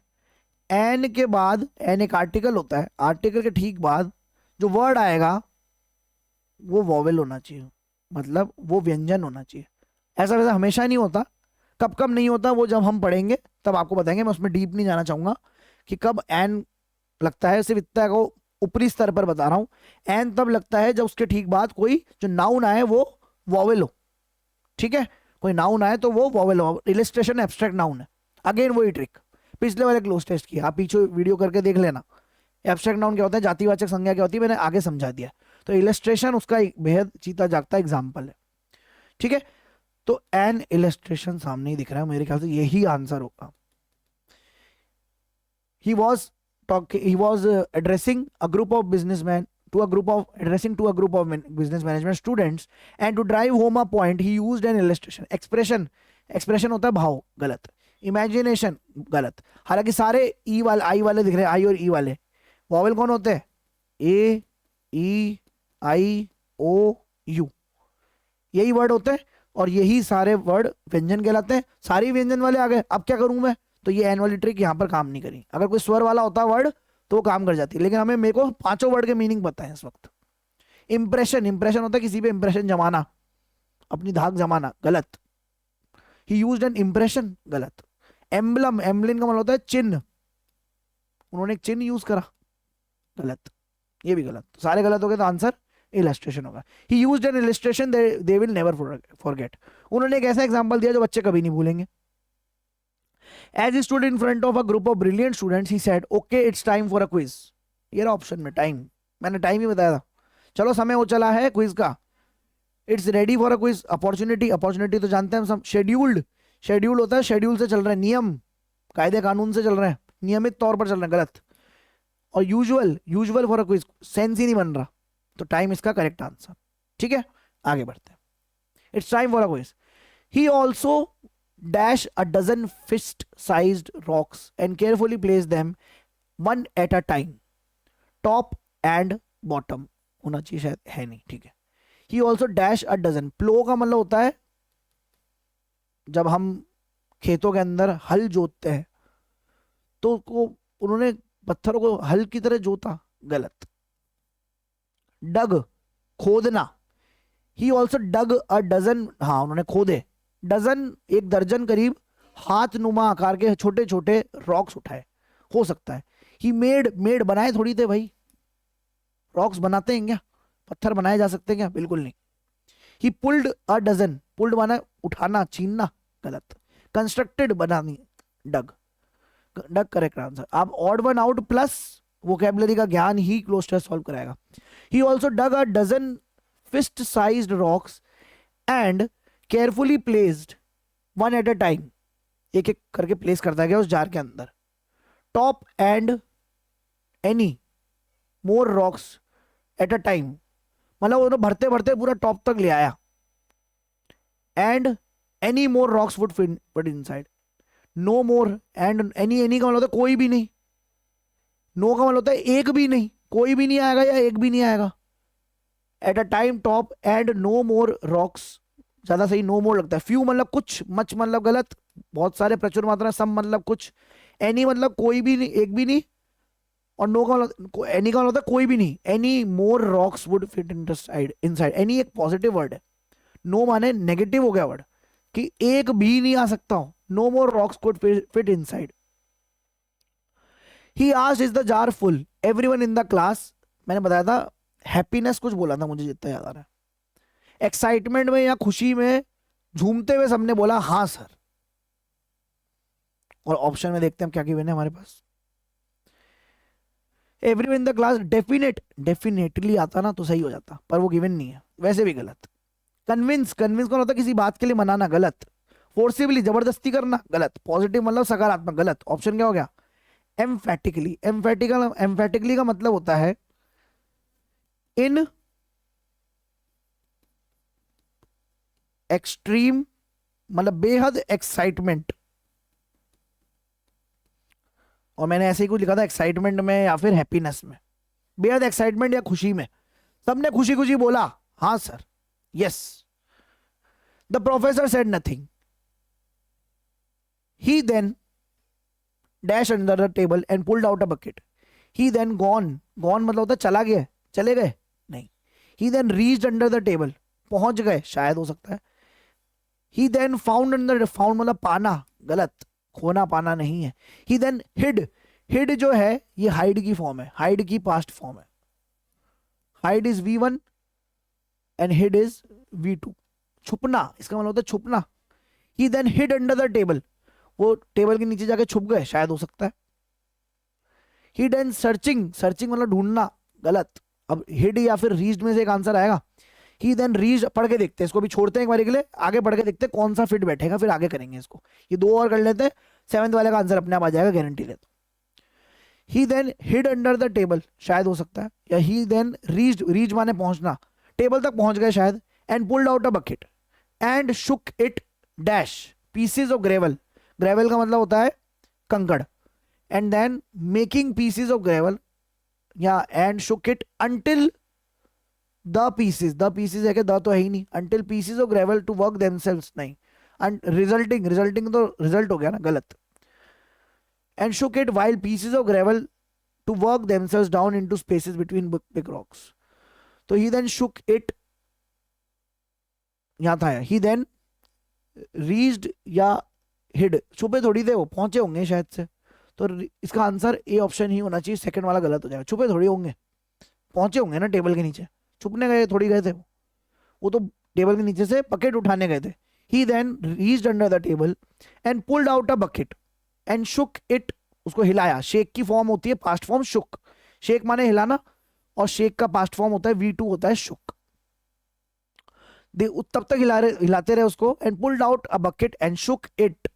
एन के बाद, एन एक आर्टिकल होता है, आर्टिकल के ठीक बाद जो वर्ड आएगा वो वॉवेल होना चाहिए, मतलब वो व्यंजन होना चाहिए। ऐसा वैसा हमेशा नहीं होता, कब कब नहीं होता वो जब हम पढ़ेंगे तब आपको बताएंगे। मैं उसमें डीप नहीं जाना चाहूंगा कि कब एन लगता है, सिर्फ इतना को ऊपरी स्तर पर बता रहा हूं। एन तब लगता है जब उसके ठीक बाद कोई जो नाउन आए वो वॉवेल हो। ठीक है, कोई नाउन आए तो वो वॉवेल हो। इलिस्ट्रेशन एब्स्ट्रैक्ट नाउन है, अगेन वही ट्रिक पिछले वाले क्लोज टेस्ट की, आप पीछे वीडियो करके देख लेना। एब्स्ट्रैक्ट नाउन क्या होता है, जातिवाचक संज्ञा क्या होती है, मैंने आगे समझा दिया। तो इलस्ट्रेशन उसका एक बेहद जीता जागता एग्जाम्पल है। ठीक है, तो एन इलस्ट्रेशन सामने ही दिख रहा है, मेरे ख्याल से यही आंसर होगा। He was he was addressing a group of businessmen to a group of addressing to a group of business management students, and to drive home a point he used an illustration. expression होता है भाव, गलत। imagination, गलत। हालांकि सारे ई वाले, आई वाले दिख रहे हैं, आई और ई वाले। वॉवेल कौन होते हैं? ए, ई, आई, ओ, यू, यही वर्ड होते हैं, और यही सारे वर्ड व्यंजन कहलाते हैं। सारी व्यंजन वाले आ गए, अब क्या करूं मैं? तो ये एन वाली ट्रिक यहाँ पर काम नहीं करी। अगर कोई स्वर वाला होता वर्ड तो वो काम कर जाती, लेकिन हमें, मेरे को पांचों वर्ड के मीनिंग पता है इस वक्त। इंप्रेशन, इंप्रेशन होता है किसी पे इंप्रेशन जमाना, अपनी धाक जमाना, गलत। ही यूज्ड एन इंप्रेशन, गलत। एम्बलम, एम्बलिन का मतलब होता है चिन्ह, उन्होंने एक चिन्ह यूज करा, गलत। ये भी गलत, सारे गलत हो गए, तो आंसर इलस्ट्रेशन होगा। ही used N illustration they will never forget, उन्होंने एक ऐसा एग्जांपल दिया जो बच्चे कभी नहीं भूलेंगे। As he stood in front of a group of brilliant students, he said, "Okay, it's time for a quiz." ये रहा ऑप्शन में टाइम, मैंने टाइम ही बताया था। चलो समय हो चला है क्विज का। It's ready for a quiz. Opportunity, opportunity तो जानते हैं हम सब। शेड्यूल्ड, शेड्यूल होता है, शेड्यूल से चल रहे हैं, नियम कायदे कानून से चल रहे हैं, नियमित तौर पर चल रहे हैं, गलत। और usual, usual for a quiz, sense ही नहीं बन रहा, तो टाइम इसका करेक्ट आंसर। ठीक है, आगे बढ़ते हैं। It's time for a quiz. He also dash a dozen fist-sized rocks and carefully place them one at a time, top and bottom होना चाहिए, शायद है नहीं, ठीक है। He also dash a dozen, प्लो का मतलब होता है जब हम खेतों के अंदर हल जोतते हैं, तो को उन्होंने पत्थरों को हल की तरह जोता, गलत। डग, खोदना। He also dug a dozen, हाँ उन्होंने खोदे, डजन एक दर्जन करीब हाथ नुमा आकार के छोटे छोटे रॉक्स उठाए, हो सकता है। ही मेड, मेड बनाए थोड़ी थे भाई, रॉक्स बनाते हैं क्या? पत्थर बनाए जा सकते हैं क्या? बिल्कुल नहीं। He pulled a dozen, pulled बना उठाना, छीनना, गलत। कंस्ट्रक्टेड बनानी, डग, डग करेक्ट आंसर। अब odd one out plus vocabulary का ज्ञान ही क्लोज टेस्ट सॉल्व कराएगा। He also dug a dozen fist sized rocks and carefully placed one at a time, एक एक करके प्लेस करता गया उस जार के अंदर। Top and any more rocks at a time, मतलब उन्होंने भरते भरते पूरा टॉप तक ले आया। And any more rocks would fit inside, no more and any, any का मतलब होता है कोई भी नहीं, नो का मतलब होता है एक भी नहीं, कोई भी नहीं आएगा या एक भी नहीं आएगा। At a time, top and no more rocks, ज्यादा सही नो मोर लगता है। फ्यू मतलब कुछ, मच मतलब गलत, बहुत सारे, प्रचुर मात्रा, सम मतलब कुछ, एनी मतलब कोई भी नहीं, एक भी नहीं, और नो का मतलब, एनी का मतलब होता है कोई भी नहीं। Any more rocks would fit inside, inside any एक पॉजिटिव वर्ड है, नो माने नेगेटिव हो गया वर्ड, कि एक भी नहीं आ सकता हो। No more rocks could fit inside. He asked, is the jar full? Everyone in the class, मैंने बताया था हैप्पीनेस कुछ बोला था मुझे जितना याद आ रहा है, एक्साइटमेंट में या खुशी में झूमते हुए सबने बोला हाँ सर। और ऑप्शन में देखते हैं हम क्या गिवन है हमारे पास। Everyone in the class, definitely आता ना तो सही हो जाता, पर वो गिवन नहीं है, वैसे भी गलत। कन्विंस, कन्विंस कौन होता है, किसी बात के लिए मनाना, गलत। फोर्सिबली, जबरदस्ती करना, गलत। पॉजिटिव मतलब सकारात्मक, गलत। ऑप्शन क्या हो गया, एम्फेटिकली। एम्फेटिकली का मतलब होता है इन एक्सट्रीम, मतलब बेहद एक्साइटमेंट। और मैंने ऐसे ही कुछ लिखा था, एक्साइटमेंट में या फिर हैप्पीनेस में, बेहद एक्साइटमेंट या खुशी में। सबने खुशी खुशी बोला हाँ sir, yes. The professor said nothing, he then dash under the table and pulled out a bucket. He then gone, gone मतलब होता है चला गया, चले गए नहीं। He then reached under the table, पहुंच गए, शायद हो सकता है। He then found under, found मतलब पाना, गलत। खोना पाना नहीं है। ही देन हिड, हिड जो है ये हाइड की फॉर्म है, हाइड की पास्ट फॉर्म है। Hide is V1 and hid is V2। छुपना, इसका मतलब होता है छुपना। He then hid under the table, वो टेबल के नीचे जाके छुप गए, शायद हो सकता है। ही देन सर्चिंग, सर्चिंग मतलब ढूंढना, गलत। अब हिड या फिर रीच्ड में से एक आंसर आएगा। ही देन रीच्ड, पढ़ के देखते हैं इसको, भी छोड़ते हैं एक बार के लिए, आगे पढ़ के देखते हैं कौन सा फिट बैठेगा, फिर आगे करेंगे इसको। ये दो और कर लेते हैं, सेवंथ वाले का आंसर अपने आप आ जाएगा, गारंटी लेता हूं। He then hid under the table, शायद हो सकता है। या ही देन रीच्ड, रीच माने पहुंचना, टेबल तक पहुंच गए शायद। And pulled out a bucket and shook it dash pieces of gravel, gravel का मतलब होता है कंकड़। And then making pieces of gravel, या and shook it until the pieces, the pieces है कि द तो है ही नहीं, until pieces of gravel to work themselves, नहीं। रिजल्टिंग, रिजल्टिंग तो रिजल्ट हो गया ना, गलत। And shook it while pieces of gravel to work themselves down into spaces between big rocks. तो ही देन शुक इट, यहां था, ही देन रीच्ड या हिड, छुपे थोड़ी थे वो, पहुंचे होंगे शायद से। तो इसका आंसर ए ऑप्शन ही होना चाहिए, सेकंड वाला गलत हो जाएगा। छुपे थोड़ी होंगे, पहुंचे होंगे ना टेबल के नीचे, छुपने गए थोड़ी गए थे वो तो टेबल के नीचे से बकेट उठाने गए थे। He then reached under the table and pulled out a bucket and shook it, उसको हिलाया। शेक की फॉर्म होती है पास्ट फॉर्म शुक, शेक माने हिलाना, और शेक का पास्ट फॉर्म होता है V2 होता है शुक। तब तक हिलाते रहे उसको। And pulled out a bucket and shook it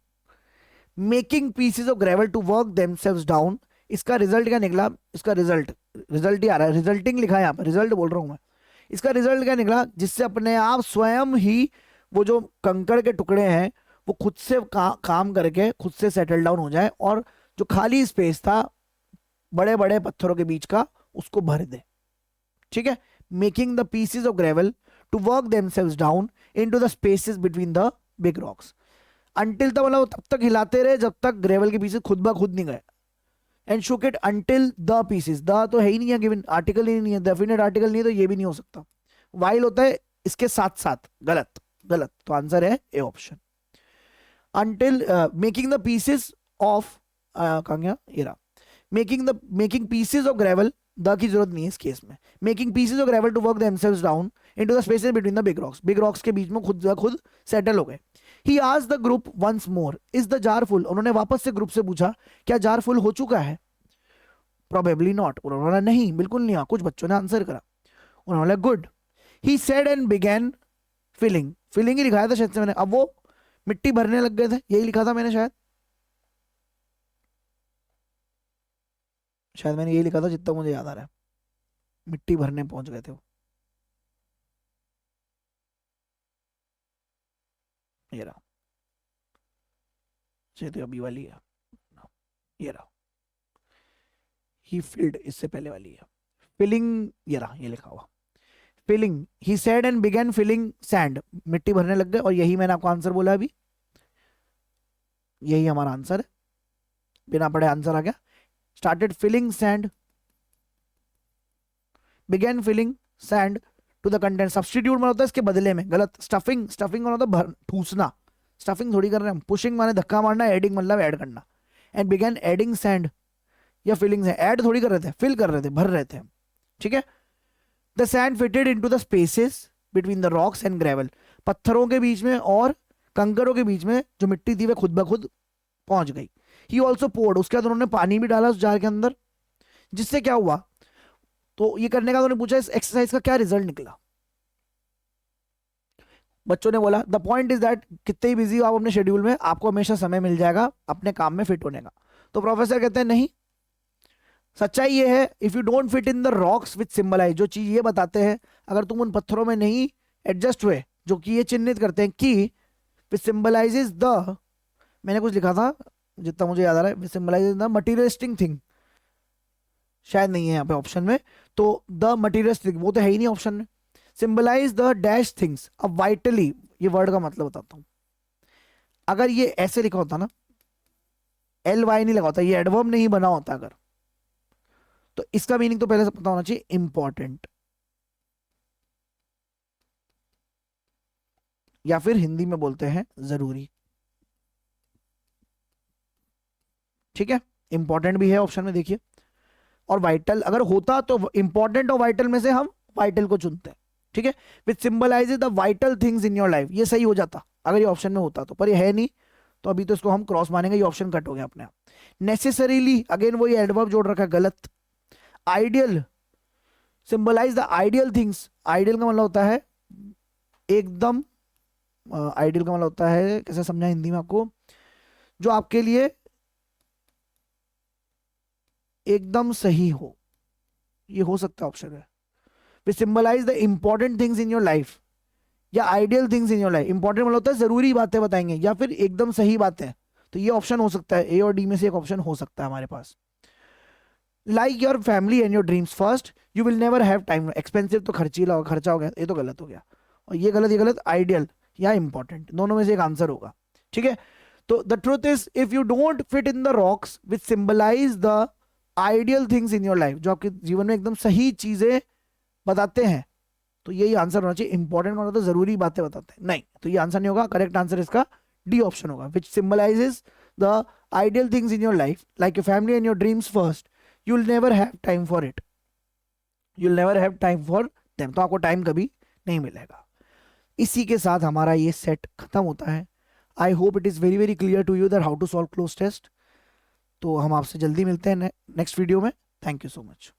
making pieces of gravel to work themselves down. इसका रिजल्ट क्या निकला, इसका रिजल्ट, रिजल्ट ही आ रहा है, रिजल्टिंग लिखा है यहाँ पर, रिजल्ट बोल रहा हूं मैं। इसका रिजल्ट क्या निकला, जिससे अपने आप स्वयं ही वो जो कंकड़ के टुकड़े हैं वो खुद से काम करके खुद से सेटल डाउन हो जाए, और जो खाली स्पेस था बड़े बड़े पत्थरों के बीच का उसको भर दे। ठीक है, making the pieces of gravel to work themselves down into the spaces between the big rocks. Until तक मतलब तब तक हिलाते रहे जब तक ग्रेवल के पीसेस खुद ब खुद नहीं गए। And shook it until the pieces, द तो है ही नहीं है गिवन, आर्टिकल ही नहीं है, डेफिनेट आर्टिकल नहीं है, तो ये भी नहीं हो सकता। वाइल होता है इसके साथ साथ, गलत, गलत। तो आंसर है A option. Until making the pieces of, कहाँ गया ये रहा, making pieces of gravel, the की जरूरत नहीं है इस केस में। Making pieces of gravel to work themselves down into the spaces between the big rocks, big rocks के बीच में खुद सेटल हो गए। He asked the group once more is the jar full, उन्होंने वापस से ग्रुप से पूछा क्या जार फुल हो चुका है। प्रोबेबली नॉट, उन्होंने बोला नहीं, बिल्कुल नहीं। कुछ बच्चों ने आंसर करा, उन्होंने बोला good. He said and began filling, filling ही लिखाया था शायद से मैंने, अब वो मिट्टी भरने लग गए थे, यही लिखा था मैंने शायद, शायद मैंने यही लिखा था जितना मुझे याद आ रहा है, मिट्टी भरने पहुंच गए थे वो। ये रहा, तो अभी वाली है, ये रहा, ही फिल्ड इससे पहले वाली है, फिलिंग, ये रहा, ये लिखा हुआ filling. He said and began filling sand, मिट्टी भरने लग गए, और यही मैंने आपको आंसर बोला अभी, यही हमारा आंसर है, बिना पढ़े आंसर आ गया। Started filling sand, began filling sand to the content, substitute में होता है इसके बदले में, गलत। स्टफिंग, स्टफिंग में होता है ठूसना, स्टफिंग थोड़ी कर रहे हैं हम। पुशिंग माने धक्का मारना, एडिंग मतलब ऐड करना। एंड बिगन एडिंग सैंड या फिलिंग से, ऐड थोड़ी कर रहे थे, फिल कर रहे थे, भर रहे थे, ठीक है। The sand fitted into the spaces between the rocks and gravel, पत्थरों के बीच में और कंकरों के बीच में जो मिट्टी थी वह खुद ब खुद पहुंच गई। ही ऑल्सो पोर्ड, उसके बाद उन्होंने पानी भी डाला उस जार के अंदर, जिससे क्या हुआ, तो ये करने का उन्होंने पूछा इस एक्सरसाइज का क्या रिजल्ट निकला। बच्चों ने बोला द पॉइंट इज दैट कितने ही बिजी हो आप अपने शेड्यूल में, आपको हमेशा समय मिल जाएगा अपने काम में फिट होने का। तो प्रोफेसर कहते हैं नहीं, सच्चाई ये है, if you don't fit in the rocks which symbolize, जो चीज ये बताते हैं अगर तुम उन पत्थरों में नहीं एडजस्ट हुए, जो कि ये चिन्हित करते हैं कि विच सिंबलाइजेज द, मैंने कुछ लिखा था जितना मुझे याद आ रहा है, which symbolises the materialistic thing, शायद नहीं है यहाँ पे ऑप्शन में, तो द मटीरियलिस्टिक वो तो है ही नहीं ऑप्शन में। सिंबलाइज द डैश थिंग्स, अब वाइटली ये वर्ड का मतलब बताता हूं, अगर ये ऐसे लिखा होता ना, एल वाई नहीं लगा होता, ये एडवर्ब नहीं बना होता अगर, तो इसका मीनिंग तो पहले से पता होना चाहिए, इंपॉर्टेंट, या फिर हिंदी में बोलते हैं जरूरी। ठीक है, इंपॉर्टेंट भी है ऑप्शन में देखिए, और वाइटल अगर होता तो इंपॉर्टेंट और वाइटल में से हम वाइटल को चुनते हैं। ठीक है, which symbolises the vital things in your life, ये सही हो जाता अगर ये ऑप्शन में होता तो, पर ये है नहीं, तो अभी तो इसको हम क्रॉस मानेंगे, ये ऑप्शन कट हो गया अपने आप। नेसेसरीली, अगेन वही एडवर्ब जोड़ रखा है, गलत। Ideal, symbolize the ideal things, ideal का मतलब होता है एकदम, आइडियल का मतलब होता है, कैसे समझा हिंदी में आपको, जो आपके लिए एकदम सही हो, ये हो सकता है ऑप्शन है। Which symbolize the important things in your life, या ideal things in your life, important मतलब होता है जरूरी बातें बताएंगे, या फिर एकदम सही बातें, तो ये ऑप्शन हो सकता है, ए और डी में से एक ऑप्शन हो सकता है हमारे पास। Like your family and your dreams first, you will never have time, expensive तो खर्चीला खर्चा हो गया, ये तो गलत हो गया, और ये गलत, ये गलत, आइडियल या इंपॉर्टेंट, दोनों में से एक आंसर होगा। ठीक है, तो the truth is if you don't fit in the rocks which symbolize the ideal things in your life, जो आपके जीवन में एकदम सही चीजें बताते हैं, तो यही आंसर होना चाहिए। इंपॉर्टेंट मतलब तो जरूरी बातें बताते हैं, नहीं, तो ये आंसर नहीं होगा, करेक्ट आंसर इसका डी ऑप्शन होगा, which symbolises the ideal things in your life like your family and your dreams first, you will never have time for it, you will never have time for them, तो आपको time कभी नहीं मिलेगा। इसी के साथ हमारा ये सेट खत्म होता है। I hope it is very very clear to you that how to solve cloze test. तो हम आपसे जल्दी मिलते हैं नेक्स्ट वीडियो में। Thank you so much.